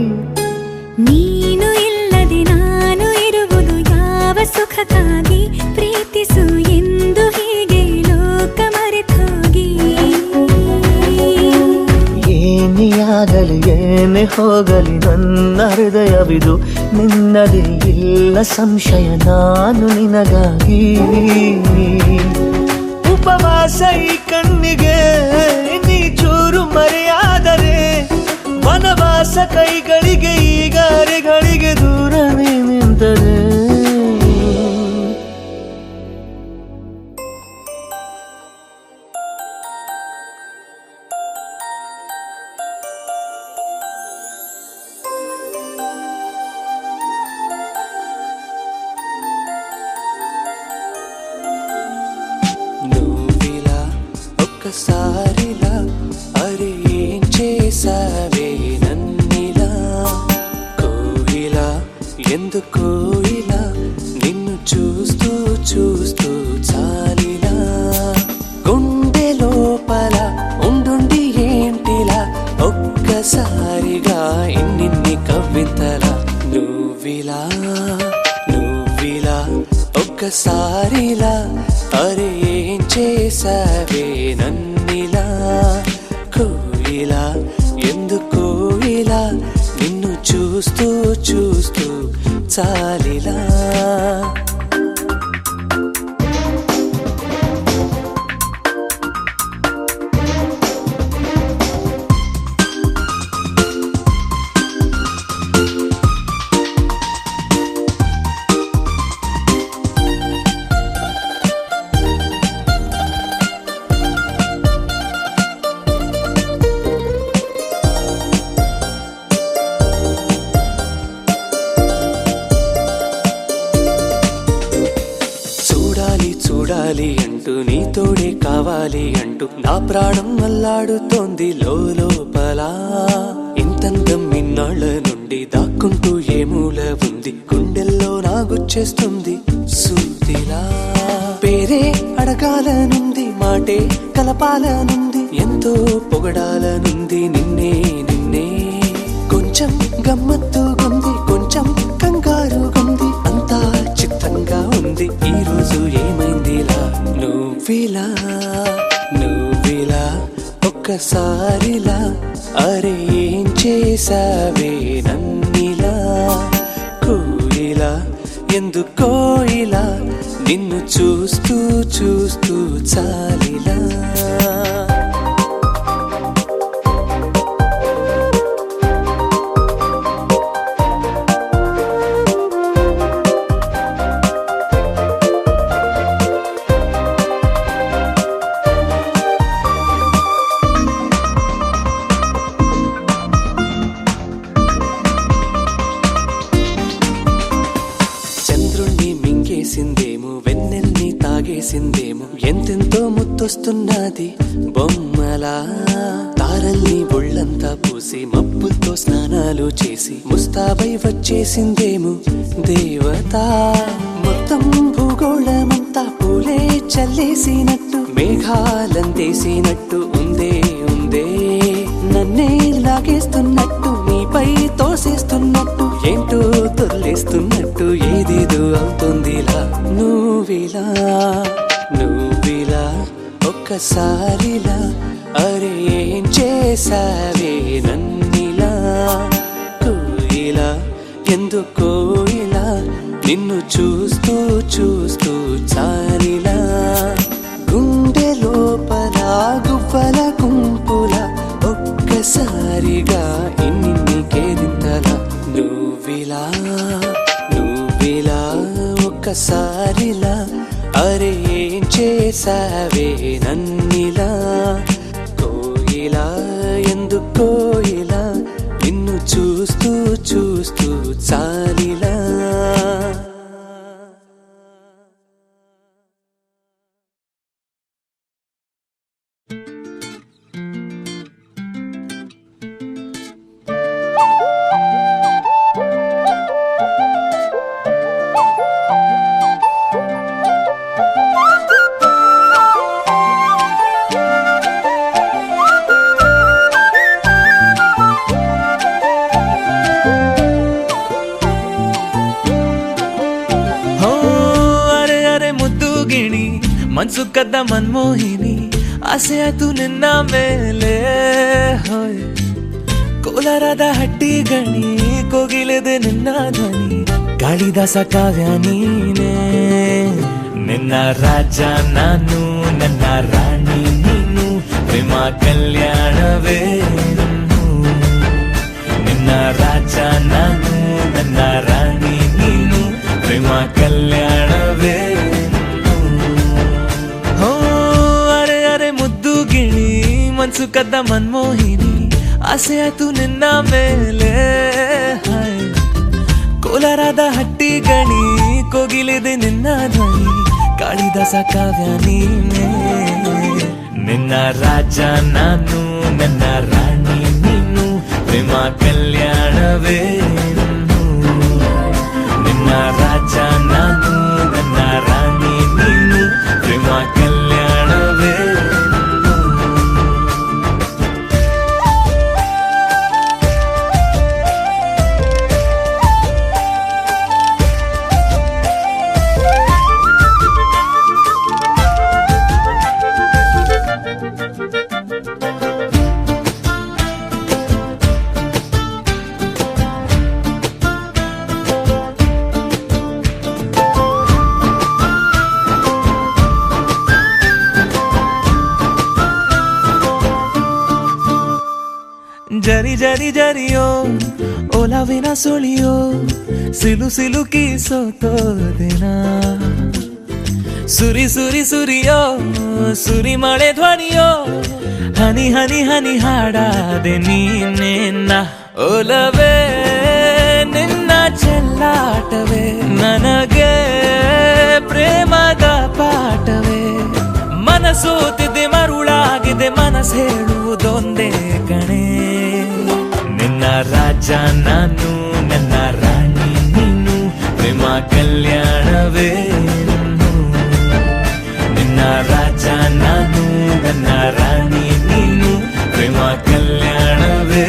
ನೀನು ಇಲ್ಲದೆ ನಾನು ಇರುವುದು ಯಾವ ಸುಖಕ್ಕಾಗಿ ಪ್ರೀತಿಸು ಎಂದು ಹೀಗೆ ಲೋಕ ಮರೆತೋಗಿ ಏನೇ ಆಗಲಿ ಏನೇ ಹೋಗಲಿ ನನ್ನ ಹೃದಯವಿದು ನಿನ್ನದೇ ಇಲ್ಲ ಸಂಶಯ ನಾನು ನಿನಗಾಗಿ ಉಪವಾಸ ಈ ಕಣ್ಣಿಗೆ ನೀ ಚೂರು ಮರೆಯಾದರೆ ವನವಾಸ ಕೈಗಳಿಗೆ ಈಗ ಅರೆಗಳಿಗೆ ದೂರ ನೀ ನಿಂತರೆ నువ్విలా ఒక్కసారిలా అరే ఏం చేసావే నన్నిలా కోయిలా ఎందుకో ఇలా నిన్ను చూస్తూ చూస్తూ చాలిలా గుండె లోపల ఉండుండి ఏంటిలా ఒక్కసారిగా ఇన్నిన్ని కవ్వింతలా నువ్విలా ఒక్కసారిలా అరే ఏం చేసావే నన్నిలా కోయిలా ఎందుకో ఇలా నిన్ను చూస్తూ చూస్తూ చాలిలా చూడాలి అంటూ నీతోడే కావాలి అంటూ నా ప్రాణం అల్లాడుతోంది లోపల ఇంతందం ఇన్నాళ్ళ నుండి దాక్కుంటూ ఏ మూల ఉంది గుండెల్లో నాగుచ్చేస్తుంది సూదిలా పేరే అడగాలనుంది మాటే కలపాలనుంది ఎంతో పొగడాలనుంది నిన్నే కొంచెం గమ్మత్తుగుంది కొంచెం కంగారుగుంది అంతా చిత్తంగా ఉంది ఈ రోజు ఏమైందిలా నువ్విలా ఒక్కసారిలా అరే ఏం చేసావే నన్నిలా కోయిలా ఎందుకో ఇలా నిన్ను చూస్తూ చూస్తూ చాలిలా లాగేసిందేమో ఎంతెంతో ముద్దొస్తున్నది బొమ్మలా తారల్ని ఒళ్ళంతా పూసి మబ్బులతో స్నానాలు చేసి ముస్తాబై వచ్చేసిందేమో దేవత మొత్తం భూగోళమంతా పూలే చల్లేసినట్టు మేఘాలందేసినట్టు ఉందే ఉందే నన్నే లాగేస్తున్నట్టు నీపై తోసేస్తున్నట్టు ఏంటో తొల్లేస్తున్నట్టు ఏదేదో అవుతుందిలా నువ్విలా నువ్విలా ఒక్కసారిలా అరే ఏం చేసావే నన్నిలా కోయిలా ఎందుకో ఇలా నిన్ను చూస్తూ చూస్తూ చాలిలా గుండె లోపల గువ్వల గుంపుల ఒక్కసారిగా ఇన్ని కేరింతలా నువ్విలా నువ్విలా ఒక్కసారిలా అరే ఏం చేసావే నన్నిలా కోయిలా ఎందుకో ఇలా నిన్ను చూస్తూ చూస్తూ చాలిలా ಮನ್ಸು ಕದ್ದ ಮನ್ಮೋಹಿನಿ ಆಸೆ ಆಯ್ತು ನಿನ್ನ ಮೇಲೆ ಹೋಯ್ ಕೋಲಾರದ ಹಟ್ಟಿ ಗಣಿ ಕೋಗಿಲೆದೆ ನಿನ್ನ ಧ್ವನಿ ಕಾಳಿದಾಸ ಕಾವ್ಯ ನೀನೇ ನಿನ್ನ ರಾಜ ನಾನು ನನ್ನ ರಾಣಿ ನೀನು ಪ್ರೇಮ ಕಲ್ಯಾಣವೇ ನಿನ್ನ ರಾಜ ನಾನು ನನ್ನ ರಾಣಿ ನೀನು ಪ್ರೇಮ ಕಲ್ಯಾಣವೇ ಮನ್ಸು ಕದ್ದ ಮನ್ಮೋಹಿನಿ ಆಸೆ ಆಯ್ತು ನಿನ್ನ ಮೇಲೆ ಕೋಲಾರದ ಹಟ್ಟಿ ಗಣಿ ಕೋಗಿಲೆದೆ ನಿನ್ನ ಧ್ವನಿ ಕಾಳಿದಾಸ ಕಾವ್ಯ ನೀನೇ ನಿನ್ನ ರಾಜ ನಾನು ನನ್ನ ರಾಣಿ ನೀನು ಪ್ರೇಮ ಕಲ್ಯಾಣವೇ ನಿನ್ನ ರಾಜ ನಾನು ನನ್ನ ರಾಣಿ ನೀನು ಪ್ರೇಮ ಕಲ್ಯಾಣವೇ ಜರಿ ಜರಿ ಜರಿಯೋ ಒಲವಿನ ಸುಳಿಯೋ ಸಿಲು ಸಿಲುಕಿ ಸೋತೋದೆನ ಸುರಿ ಸುರಿ ಸುರಿಯೋ ಸುರಿ ಮಳೆ ಧ್ವನಿಯೋ ಹನಿ ಹನಿ ಹನಿ ಹಾಡಾದೆ ನೀನೆನ್ನ ಒಲವೇ ನಿನ್ನ ಚೆಲ್ಲಾಟವೇ ನನಗೆ ಪ್ರೇಮದ ಪಾಠವೇ ಮನಸೋತಿದೆ ಮರುಳಾಗಿದೆ ಮನಸ್ಸು ಹೇಳುವುದೊಂದೇ ಕಣೆ ನಿನ್ನ ರಾಜ ನಾನು ನನ್ನ ರಾಣಿ ನೀನು ಪ್ರೇಮ ಕಲ್ಯಾಣವೇ ನಿನ್ನ ರಾಜ ನಾನು ನನ್ನ ರಾಣಿ ನೀನು ಪ್ರೇಮ ಕಲ್ಯಾಣವೇ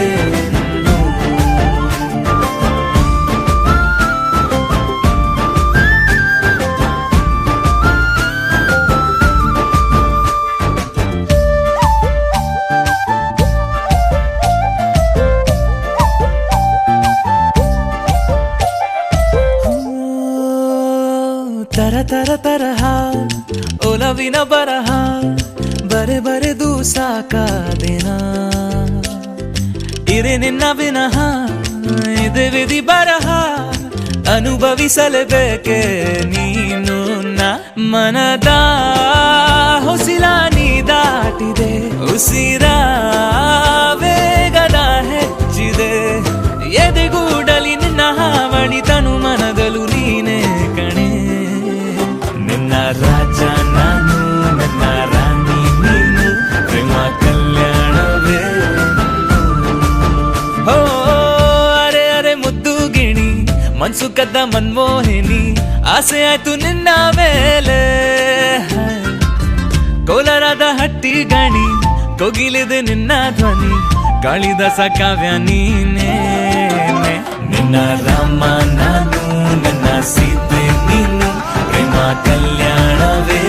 ತರ ತರ ತರಹ ಒಲವಿನ ಬರಹ ಬರೆ ಬರೆದು ಸಾಕಾದೆನ ಇರೆ ನಿನ್ನ ವಿನಃ ಇದೆ ವಿಧಿ ಬರಹ ಅನುಭವಿಸಲೇಬೇಕೆ ನೀನು ಮನದ ಹೊಸಿಲ ನೀ ದಾಟಿದೆ ಉಸಿರ ವೇಗದ ಹೆಚ್ಚಿದೆ ಎದೆಗೂಡಲಿ ನಿನ್ನ ಹಾವಳಿ ತನು ಮನದಲು ನೀನೇ ಕಣೆ ನಿನ್ನ ರಾಜ ಸುಖದ ಮನ್ಮೋಹಿನಿ ಆಸೆ ಆಯ್ತು ನಿನ್ನ ಮೇಲೆ ಕೋಲಾರದ ಹಟ್ಟಿ ಗಾಣಿ ಕೋಗಿಲಿದೆ ನಿನ್ನ ಧ್ವನಿ ಕಾಳಿದಾಸ ಕಾವ್ಯ ನೀನೇ ನಿನ್ನ ರಾಮ ನಾನು ನನ್ನ ಸೀತೆ ನೀನು ಪ್ರೇಮ ಕಲ್ಯಾಣವೇ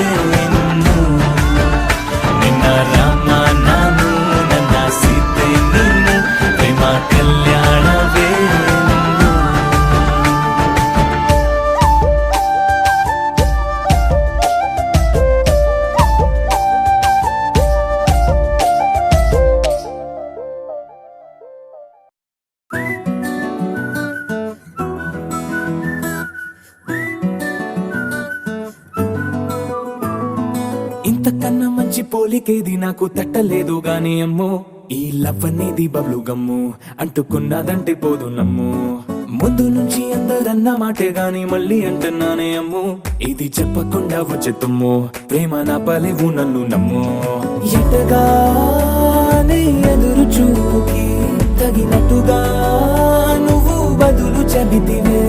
ಇನ್ನು ನಿನ್ನ ರಾಮ ನಾನು ನನ್ನ ಸೀತೆ ನೀನು ಪ್ರೇಮ ಕಲ್ಯಾಣವೇ ఇంతకన్నా మంచి పోలికేది నాకు తట్టలేదు గాని అమ్మో ఈ లవ్ అనేది బబ్లు గమ్ము అంటుకున్నదంటే పోదు నమ్ము ముందు నుంచి అందరన్న మాటే గాని మళ్ళీ అంటున్నానే అమ్ము ఇది చెప్పకుండా వచ్చే తుమ్ము ప్రేమ నా పలేవు నన్ను నమ్ము ఎటగానే ఎదురు చూకి తగినట్టుగా నువ్వు బదులు చెబితివే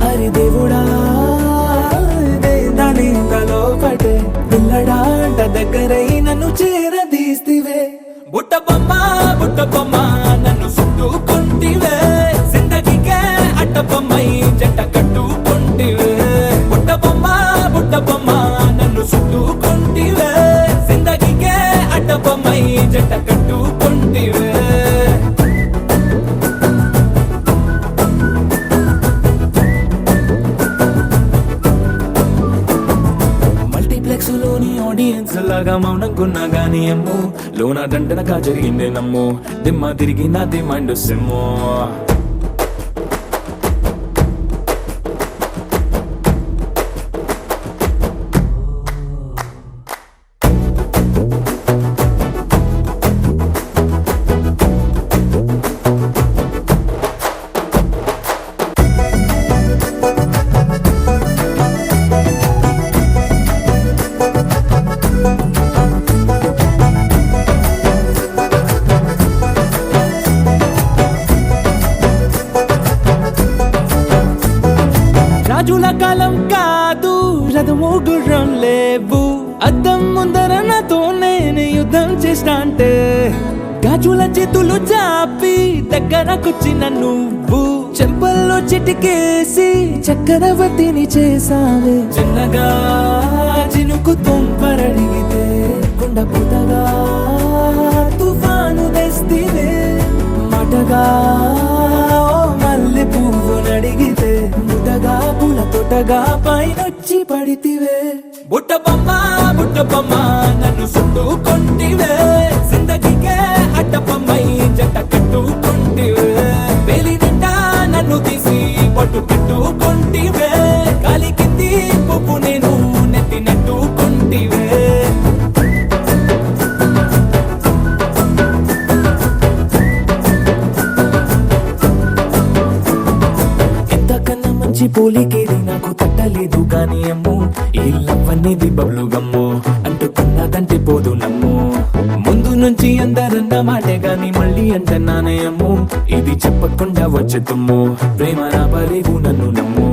అరి దేవుడా దానింతలో పటే పిల్లడాంట దగ్గరై నన్ను చేరదీస్తివే బుట్ట బొమ్మ నన్ను చుట్టుకుంటివే జిందగీకే అట్టబొమ్మై జంట కట్టుకుంటివే బుట్ట బొమ్మ నన్ను చుట్టుకుంటివే జిందగీకే అట్టబొమ్మై జంట కట్టుకుంటివే లోని ఆడియన్స్ లాగా మౌనంకున్నా గానీ అమ్ము లోన దండనగా జరిగిందే నమ్ము దిమ్మ తిరిగి నాది మైండ్ సిమ్ము రాజుల కాలం కాదు రథము గుర్రం లేవు అద్దం ముందర నాతో నేను యుద్ధం చేస్తా అంటే గాజుల చేతులు చాపి దగ్గరకొచ్చిన నువ్వు చెంపల్లో చిటికేసి చక్రవర్తిని చేసావే చిన్నగా చినుకు తుంపరడిగితే కొండ పుటగా తుఫాను తెస్తివే మాటగా మల్లె పువ్వు నడిగితే ముదగా పూల తోటగా పైనొచ్చి పడితివే బుట్ట బొమ్మ నన్ను చుట్టుకుంటివే జిందగీకే అట్టబొమ్మై జంట కట్టుకుంటివే వేలి నిండా నన్ను తీసి పట్టు కట్టుకుంటివే కాలి కింది పువ్వు నేను నెత్తి నెట్టుకుంటివే పోలికేది నాకు తట్టలేదు కానీ అమ్ము ఈ లవ్ అనేది బబ్లు గమ్ము అంటుకున్నదంటే పోదు నమ్ము ముందు నుంచి అందరన్న మాటే గాని మళ్ళీ అంటున్నానే అమ్ము ఇది చెప్పకుండా వచ్చే తుమ్ము ప్రేమ నా పలేవు నన్ను నమ్ము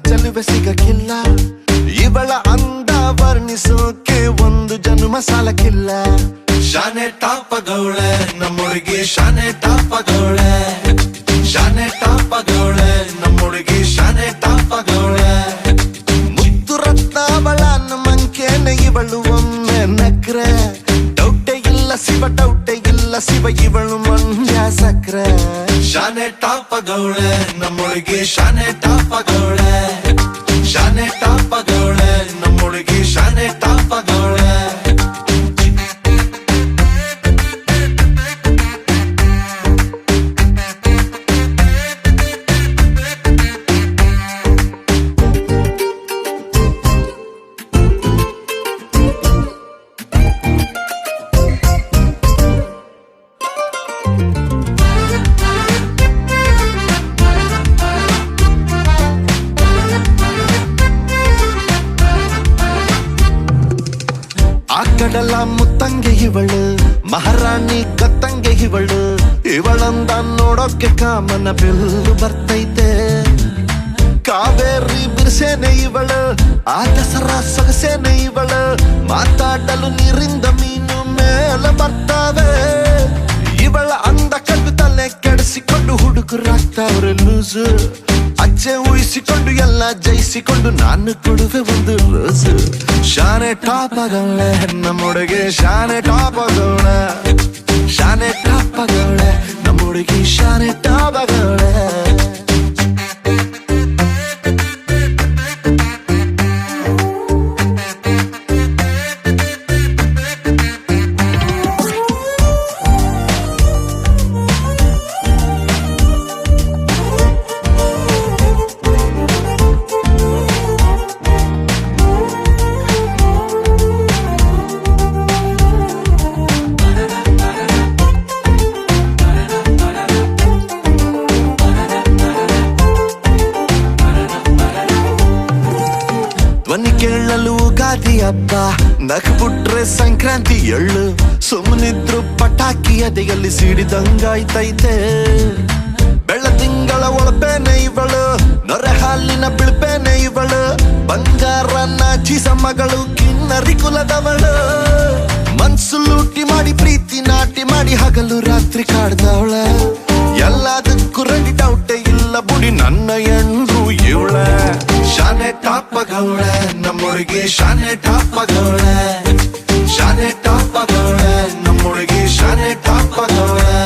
ಚೆಲುವೆ ಸಿಗಕ್ಕಿಲ್ಲ ಇವಳ ಅಂದ ವರ್ಣಿಸೋಕೆ ಒಂದು ಜನ್ಮ ಸಾಲಕ್ಕಿಲ್ಲ ಶಾನೆ ಟಾಪಗೌಳೆ ನಮ್ಮುಡುಗಿ ಶಾನೆ ಟಾಪಗೌಳೆ ಶಾನೆ ಟಾಪಗೌಳೆ ನಮ್ಮುಡುಗಿ ಶಾನೆ ಟಾಪಗೌಳೆ ಮುತ್ತು ರತ್ನಾವಳ ಮಂಕೇನೆ ಇವಳು ಒಮ್ಮೆ ನಕ್ರೆ ಡೌಟೆ ಇಲ್ಲ ಶಿವ ಇವಳು ಮಂಡ್ಯ ಸಕ್ರೆ ಶಾನೆ ಟಾಪಗೌಳೆ ನಮ್ಮುಡುಗಿ ಶಾನೆ ಟಾಪಗೌಳೆ ಶಾನೆ ಟಾಪಗೌಳೆ ನಮ್ಮುಡುಗಿ ಶಾನೆ ಟಾಪಗೌಳೆ ಆ ಕಡಲ ಮುತ್ತಂಗೆ ಇವಳು ಮಹಾರಾಣಿ ಕತ್ತಂಗೆ ಇವಳು ಇವಳಂದ ನೋಡೋಕೆ ಕಾಮನ ಬೆಲ್ಲು ಬರ್ತೈತೆ ಕಾವೇರಿ ಬಿರ್ಸೇನೆ ಇವಳು ಆ ದಸರಾ ಸೊಗಸೇನೆ ಇವಳು ಮಾತಾಡಲು ನೀರಿಂದ ಮೀನು ಮೇಲೆ ಬರ್ತಾವೆ ಇವಳ ಅಂದ ಕಂಡು ತಲೆ ಕೆಡಿಸಿಕೊಂಡು ಹುಡುಗರಾಗ್ತಾವ್ರೆ ಲೂಸು ಅಜ್ಜೆ ಊಹಿಸಿಕೊಂಡು ಎಲ್ಲ ಜಯಿಸಿಕೊಂಡು ನಾನು ಕೊಡುವೆ ಒಂದು ರೋಸು ಶಾನೆ ಟಾಪಗೌಳೆ ನಮ್ಮೊಳಗೆ ಶಾನೆ ಟಾಪಗೌಳೆ ಶಾನೆ ಟಾಪಗೌಳೆ ನಮ್ಮೊಳಗೆ ಶಾನೆ ಟಾಪಗೌಳೆ ಧ್ವನಿ ಕೇಳಲು ಗಾದಿ ಹಬ್ಬ ನಕ್ಬಿಟ್ರೆ ಸಂಕ್ರಾಂತಿ ಎಳ್ಳು ಸುಮ್ಮನಿದ್ರು ಪಟಾಕಿ ಅದೆಯಲ್ಲಿ ಸಿಡಿದಂಗಾಯ್ತೈತೆ ಬೆಳ್ಳ ತಿಂಗಳ ಒಳಪೇನೆ ಇವಳು ನೊರೆ ಹಾಲಿನ ಬಿಳ್ಪೇನೆ ಇವಳು ಬಂಗಾರ ನಾಚಿಸ ಮಗಳು ಕಿನ್ನರಿ ಕುಲದವಳು ಮನ್ಸು ಲೂಟಿ ಮಾಡಿ ಪ್ರೀತಿ ನಾಟಿ ಮಾಡಿ ಹಗಲು ರಾತ್ರಿ ಕಾಡ್ದವಳ ಎಲ್ಲದಕ್ಕೂ ರೆಡಿ ಡೌಟೇ ಇಲ್ಲ ಬುಡಿ ನನ್ನ ಎಂಡ್ರು ಇವಳ ಶಾನೆ ಟಾಪಗೌಳೆ ನಮ್ಮೊಳಗೆ ಶಾನೆ ಟಾಪಗೌಳೆ ಶಾನೆ ಟಾಪಗೌಳೆ ನಮ್ಮೊಳಗೆ ಶಾನೆ ಟಾಪಗೌಳೆ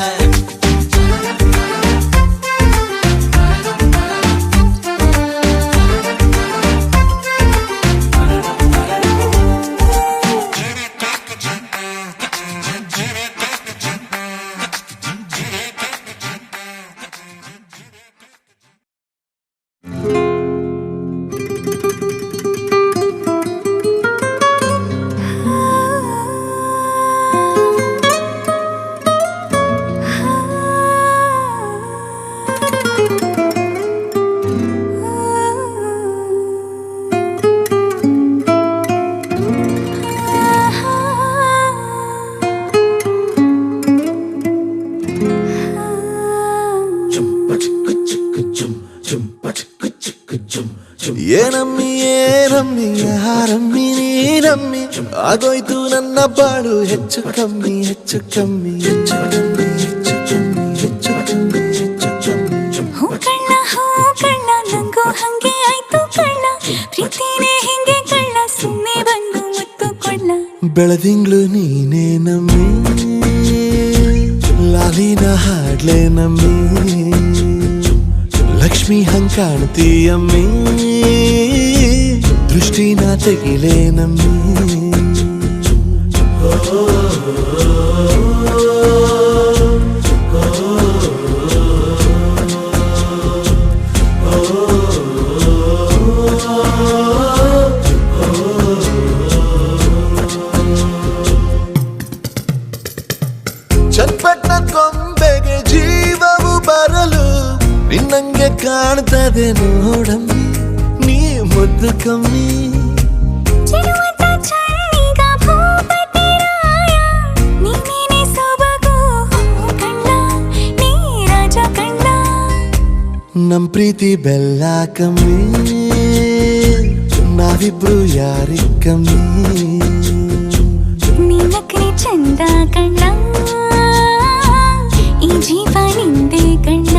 ಏನಮ್ಮಿ ಏನಮ್ಮಿ ಯಾರಮ್ಮಿ ನೀನಮ್ಮಿ ಆಗೋಯ್ತು ನನ್ನ ಬಾಳು ಹೆಚ್ಚು ಕಮ್ಮಿ ಹೆಚ್ಚು ಕಮ್ಮಿ ಹೆಚ್ಚು ಕಮ್ಮಿ ಹೆಚ್ಚು ಕಮ್ಮಿ ಹೆಚ್ಚು ಕಮ್ಮಿ ಹೆಚ್ಚು ಕಮ್ಮಿ ಹೂ ಕಳ್ಳ ನಂಗೂ ಹಂಗೆ ಆಯ್ತು ಕಳ್ಳ ಪ್ರೀತಿನೇ ಹಿಂಗೆ ಕಳ್ಳ ಸುಮ್ಮನೆ ಬಂದು ಮುತ್ತು ಕೊಳ್ಳ ಬೆಳದಿಂಗ್ಳು ನೀನೇ ನಮ್ಮಿ ಲಾಲಿನ ಹಾಡ್ಲೆ ನಮ್ಮಿ ಲಕ್ಷ್ಮಿ ಹಂಗ್ ಕಾಣ್ತೀಯಮ್ಮಿ ದೃಷ್ಟಿನ ತೆಗಿಲೇ ನಮ್ಮಿ ಚಟ್ಪಟ್ನ ಕೊಂಬೆಗೆ ಜೀವವು ಬರಲು ನಿನ್ನಂಗೆ ಕಾಣ್ತದೆ ನೋಡಮ್ಮಿ ನೀ ಮುದ್ದು ಕಮ್ಮಿ ನಮ್ ಪ್ರೀತಿ ಬೆಲ್ಲ ಕಮ್ಮಿ ನಾವಿಬ್ರು ಯಾರಿ ಕಮ್ಮಿ ನೀಲಕ್ರಿ ಚಂದ ಕಣ್ಣ ಈ ಜೀವ ನಿಂದೆ ಕಣ್ಣ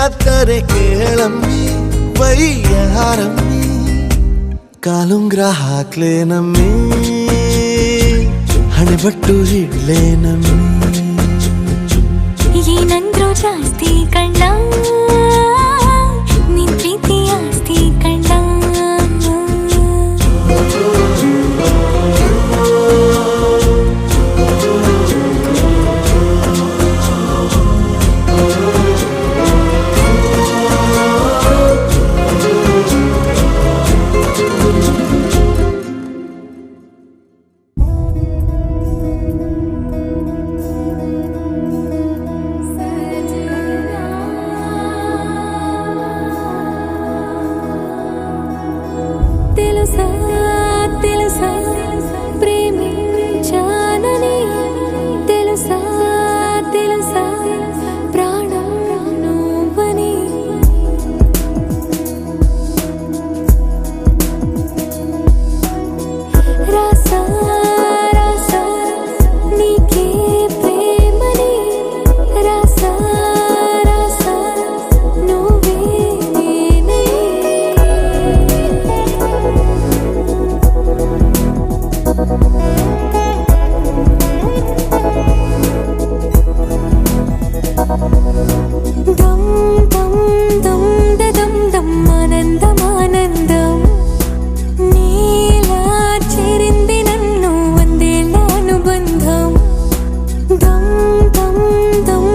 ಯಾದರೆ ಕೇಳಮ್ಮಿ ವೈಯಾರಮ್ಮಿ ಕಾಲುಂಗ್ರ ಹಾಕ್ಲೇನಮ್ಮಿ ಹಣೆಬಟ್ಟು ಹಿಡ್ಲೇನಮ್ಮಿ ಏನಂದ್ರು ಜಾಸ್ತಿ ಕಣ್ಣ ನಿನ್ ಪ್ರೀತಿ ಆಸ್ತಿ ಕಣ್ಣ తెలుసా తెలుసా ప్రేమించానని తెలుసా తెలుసా ప్రాణం నువ్వని రాసా రాసా నీకే ప్రేమని రాసా రాసా నువ్వే నేనే దమ్ దమ్ దమ్ దమ్ దమ్ ఆనందం ఆనందం నీలా చేరింది నన్ను వందేళ్ళ అనుబంధం దమ్ దమ్ దమ్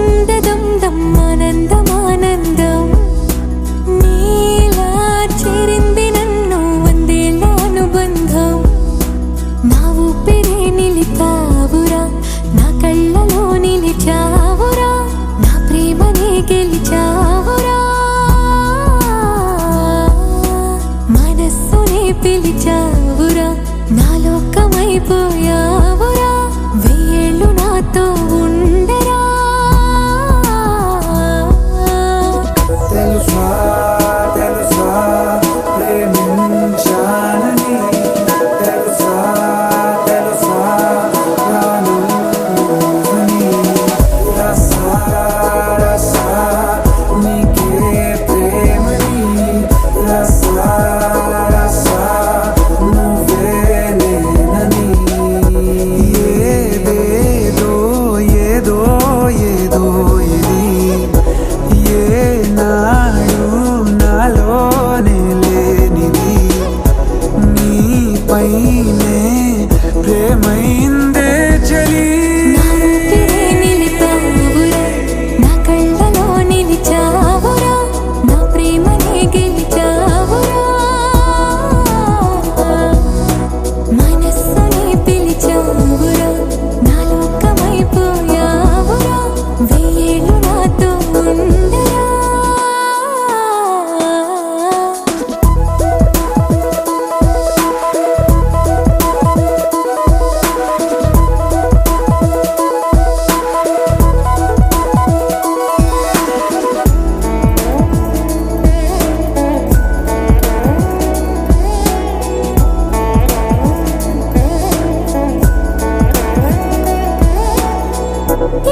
దమ్ దమ్ ఆనందం ఆనందం నీలా చేరింది నన్ను వందేళ్ళ అనుబంధం నా ఊపిరే నిలిపావురా నా కళ్ళలో నిలిచావురా నా ప్రేమనే గెలిచావురా మనస్సునే పిలిచావురా నా లోకమైపోయావురా వెయ్యేళ్ళు నాతో ఉండరా తెలుసా తెలుసా ప్రేమించానని తెలుసా తెలుసా ప్రాణం నువ్వని రసా రసా నీకే ప్రేమని రసా రసా నువ్వే నేనని ఏదేదో ఏదో ఏదో ఇది ఏనాడు నాలోనే లేనిది నీపైనే ప్రేమైందే చలి నా ఊపిరే నిలిపావురా నా కళ్ళలో నిలిచావురా నా ప్రేమనే గెలిచావురా మనస్సునే పిలిచావురా నా లోకమైపోయావురా వెయ్యేళ్ళు నాతో ఉండరా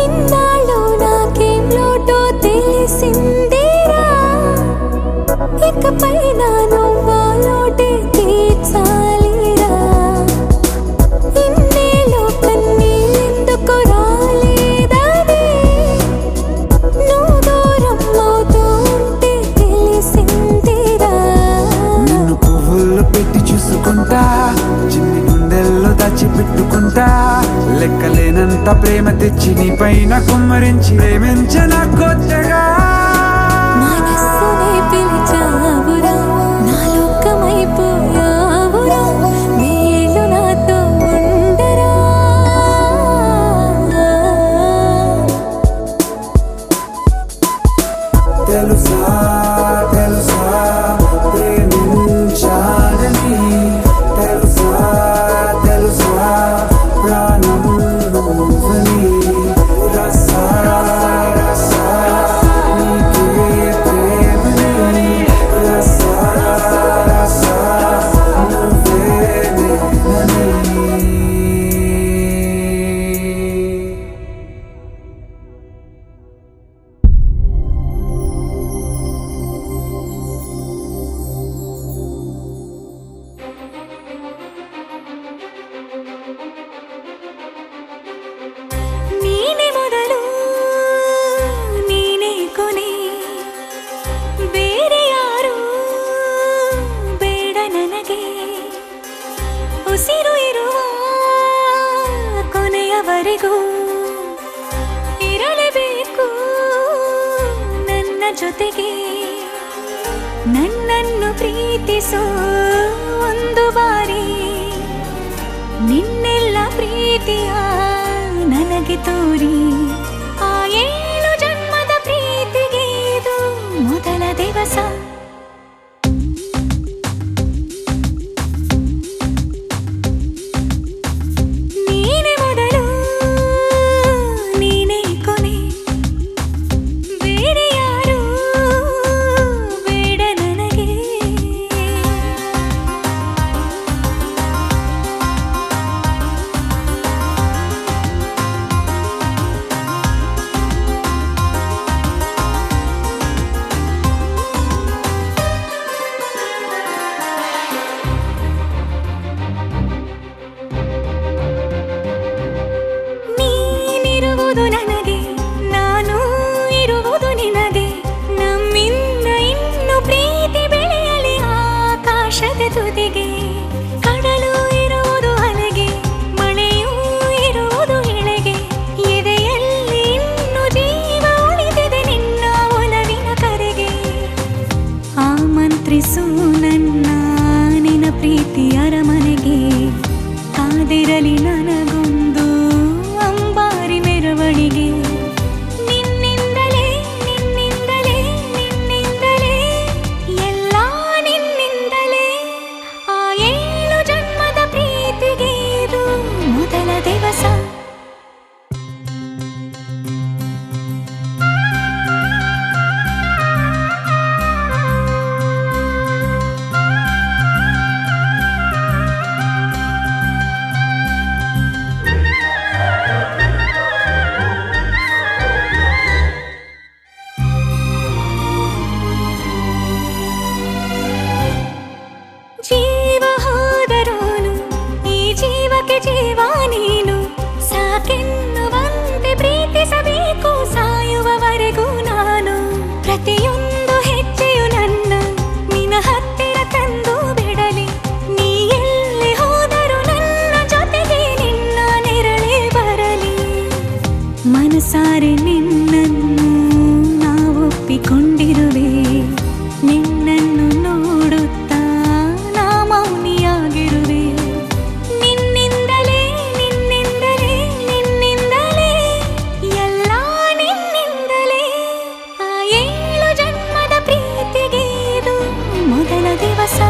ఇన్నాళ్ళు నాకేం లోటో తెలిసిందేరా ఇకపై నా నువ్వు లోటే తీర్చాలిరా ఇన్నేళ్ళు కన్నీళ్ళెందుకు రాలేదని నువ్వు దూరం అవుతూ ఉంటే తెలిసిందిరా నిన్ను పువ్వుల్లో పెట్టి చూసుకుంటా చిన్ని గుండెల్లో దాచిపెట్టుకుంటా లెక్కలేనంత ప్రేమ తెచ్చి నీ పైన కుమ్మరించి ప్రేమించన కొత్తగా మనస్సునే పిలిచావురా నా లోకమైపోయావురా వేళ్ళు నాతో ఉండరా తెలుసా తెలుసా ప్రేమించాలని తెలుసా తెలుసా ప్రాణం నువ్వని రసా రసా ಉಸಿರು ಇರುವ ಕೊನೆಯವರೆಗೂ ಇರಲೇಬೇಕು ನನ್ನ ಜೊತೆಗೆ. ನನ್ನನ್ನು ಪ್ರೀತಿಸೋ ಒಂದು ಬಾರಿ ನಿನ್ನೆಲ್ಲ ಪ್ರೀತಿಯ ನನಗೆ ತೋರಿ. ಆ 7 ಜನ್ಮದ ಪ್ರೀತಿಗೆ ಇದು ಮೊದಲ ದಿವಸ. ನೀನೇ ಮೊದಲು ನೀನೇ ಕೊನೆ, ಬೇರೆ ಯಾರು ಬೇಡ ನನಗೆ. ನೀನಿರುವುದು ನನಗೆ, ನಾನು ಇರುವುದು ನಿನಗೆ. ನಮ್ಮಿಂದ ಇನ್ನು ಪ್ರೀತಿ ಬೆಳೆಯಲಿ ಆಕಾಶದ ತುದಿಗೆ. ಕಡಲು ಇರುವುದು ಅಲೆಗೆ, ಮಳೆಯೂ ಇರುವುದು ಎಳೆಗೆ. ಎದೆಯಲ್ಲಿ ಇನ್ನು ಜೀವ ಉಳಿದಿದೆ ನಿನ್ನ ಒಲವಿನ ಕರೆಗೆ. ಆಮಂತ್ರಿಸು ನನ್ನ ನಿನ್ನ ಪ್ರೀತಿ ಅರಮನೆಗೆ. ಕಾದಿರಲಿ ನನಗೊಂದು ಅಂಬಾರಿ ಮೆರವಣಿಗೆ. ನಿನ್ನಿಂದಲೇ ನಿನ್ನಿಂದಲೇ ನಿನ್ನಿಂದಲೇ ಎಲ್ಲ ನಿನ್ನಿಂದಲೇ. ಆ 7 ಜನ್ಮದ ಪ್ರೀತಿಗೆ ಇದು ಮೊದಲ ದಿವಸ. ಜೀವ ಹೋದರೋನು ಈ ಜೀವಕ್ಕೆ ಜೀವ ನೀನು. ಸಾಕೆನ್ನುವಂತೆ ಪ್ರೀತಿಸಬೇಕು ಸಾಯುವವರೆಗೂ ನಾನು. ಪ್ರತಿಯೊಂದು ಹೆಜ್ಜೆಯು ನನ್ನ ನಿನ್ನ ಹತ್ತಿರ ತಂದು ಬಿಡಲಿ. ನೀ ಎಲ್ಲಿ ಹೋದರೂ ನನ್ನ ಜೊತೆಗೆ ನಿನ್ನ ನೆರಳೇ ಬರಲಿ. ಮನಸಾರೆ ನಿನ್ನನ್ನು ನಾವು ಒಪ್ಪಿಕೊಂಡಿರುವೆ. ನಿನ್ನನ್ನು ನೋಡುತ್ತಾ ನಾ ಮೌನಿಯಾಗಿರುವೆ. ನಿನ್ನಿಂದಲೇ ನಿನ್ನಿಂದಲೇ ನಿನ್ನಿಂದಲೇ ಎಲ್ಲ ನಿನ್ನಿಂದಲೇ. ಆ 7 ಜನ್ಮದ ಪ್ರೀತಿಗೆ ಇದು ಮೊದಲ ದಿವಸ.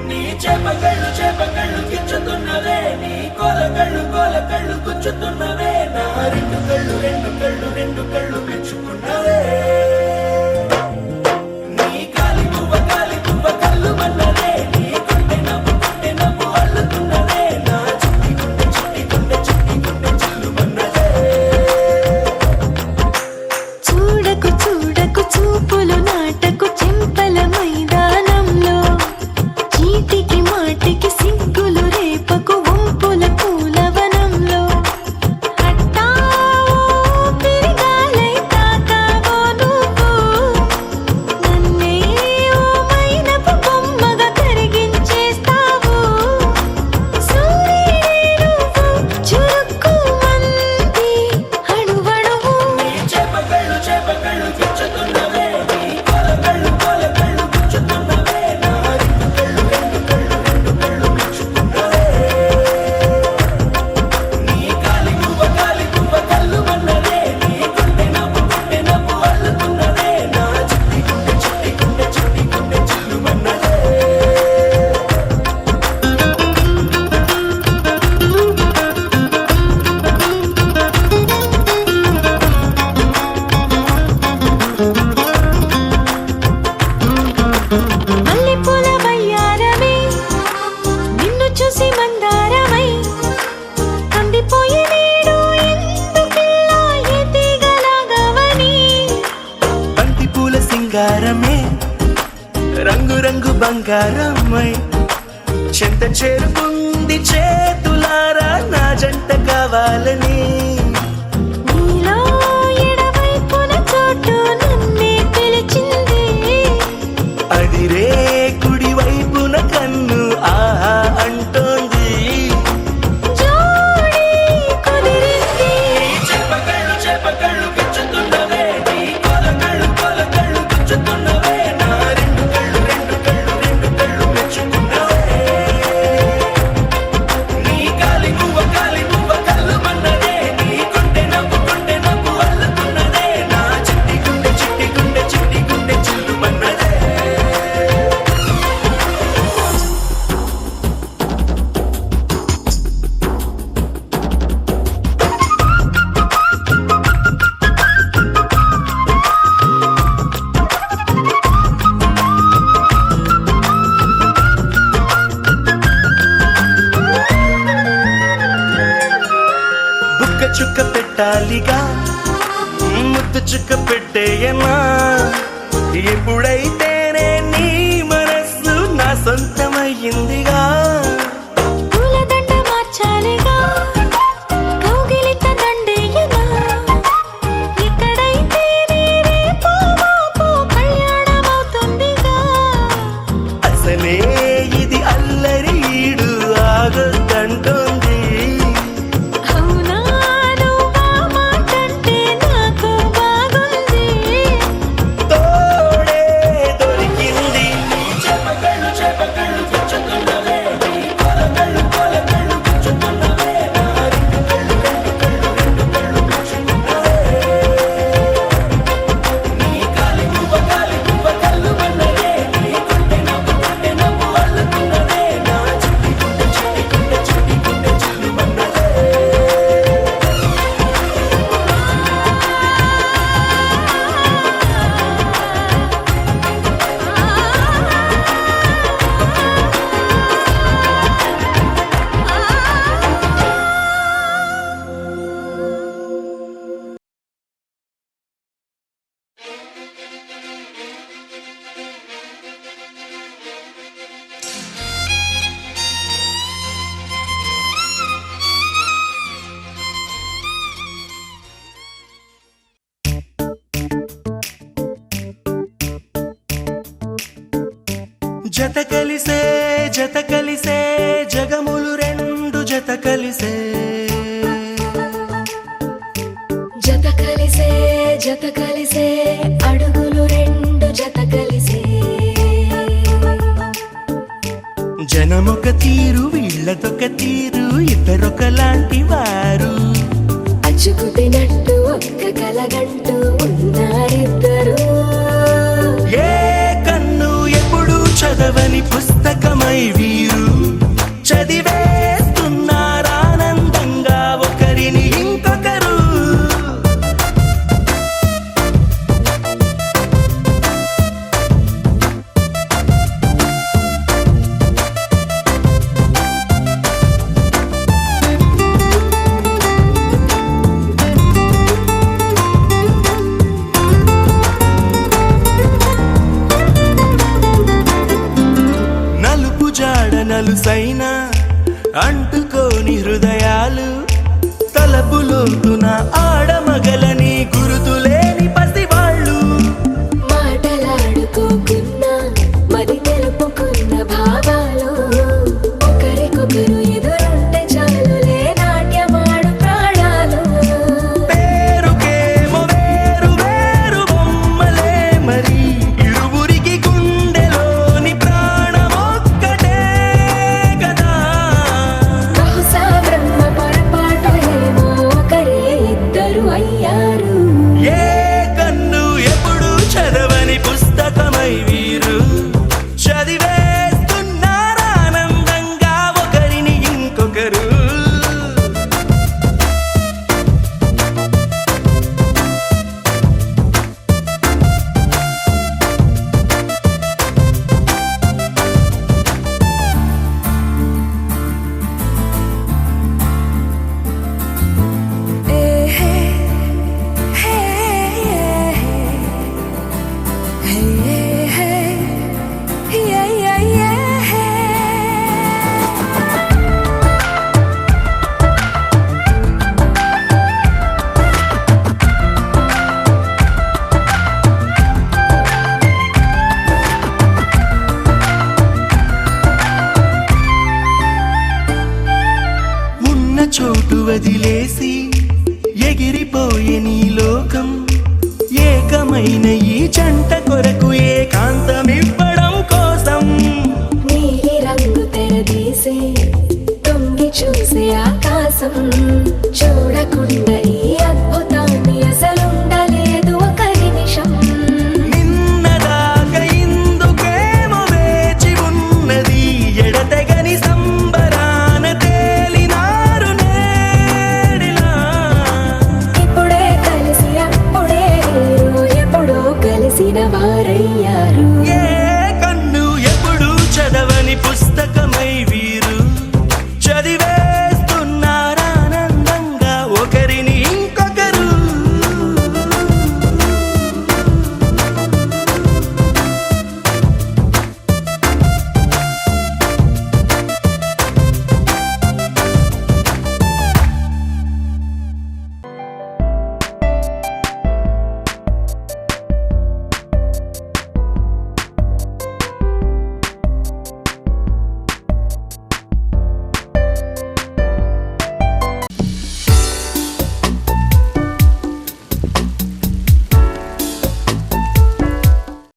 నీ చేపగళ్ళు గిచ్చుతున్నవే, నీ కోలగళ్ళు గుచ్చుతున్నవే. నా రెండు కళ్ళు పెంచుకున్నవే. నీ కాలి పువ్వ కళ్ళు మన్నదే. నీ కొంటె నవ్వు అల్లుతున్నదే. నా చుట్టి గుండె చిల్లు మన్నదే. చూడకు చూడకు చూపులు నాటకు చెంపల మైదానంలో. చీటికి మాటికి సిగ్గులు రేపకు వంపుల పూలవనంలో. హట్టావో పిరిగాలై తాకావో నువ్వు రంగు రంగు బంగారమ్మై చెంత చేరుకుంది చేతులారా నా జంట కావాలని నీలో ఎడవైపున చోటు నన్నే పిలిచింది అదిరే కుడి వైపున కన్ను ఆహా అంటోంది జోడి కుదిరింది చెప్పకళ్ళు చెప్పకళ్ళు గుచ్చుతున్నవే నీ కొలకళ్ళు కొలకళ్ళు గుచ్చుతున్నవే నా రెండు కళ్ళు మెచ్చుకున్నవే నీ కాలి పువ్వ కళ్ళు మన్నదే నీ గుండె నవ్వు అల్లుతున్నదే నా చిట్టి గుండె చిల్లు మన్నదే బుక్క చుక్క పెట్టాలిగా ముద్దు చుక్క పెట్టేయనా ఎప్పుడైతేనే నీ మనస్సు నా సొంతమయ్యిందిగా పూలదండ మార్చాలిగా కౌగిలిత దండేయనా ఎక్కడైతే రేపో మాపో కళ్యాణమవుతుందిగా అసలే ఇది అల్లరి ఈడు ఆగొద్దంటోంది అవునా నువ్వా మాటంటే నాకు బాగుంది తోడే దొరికింది చెప్పకళ్ళు గుచ్చుతున్నవే నీ కొలకళ్ళు గుచ్చుతున్నవే నా రెండు కళ్ళు మెచ్చుకున్నవే నీ కాలి పువ్వ కళ్ళు మన్నదే నీ గుండె నవ్వు అల్లుతున్నదే నా చిట్టి గుండె చిల్లు మన్నదే జత కలిసే జగములు రెండు జత కలిసే జత కలిసే అడుగులు రెండు జత కలిసే జనమొక తీరు వీళ్ళదొక తీరు ఇద్దరొకలాంటి వారు అచ్చుకుతినట్టు ఒక్క కలగంటూ ఉన్నారిద్దరు ఏ కన్ను ఎప్పుడు చదవని పుస్తకమై వీరు చదివేస్తున్నారానందంగా ఒకరిని ఇంకొకరు నలుసైన అంటుకోని హృదయాలు తలపులోతున ఆడమగలని గురుతులేని పసివాళ్ళు మాటలాడుకోకున్నా మరి తెలుపుకున్న భావాలు ఒకరికొకరు ఎదురుంటే చాలులే నాట్యమాడు ప్రాణాలు పేరుకేమో వేరు వేరు బొమ్మలే మరి ఇరువురికి గుండెలోని ప్రాణమొక్కటే కదా బహుశా బ్రహ్మ వదిలేసి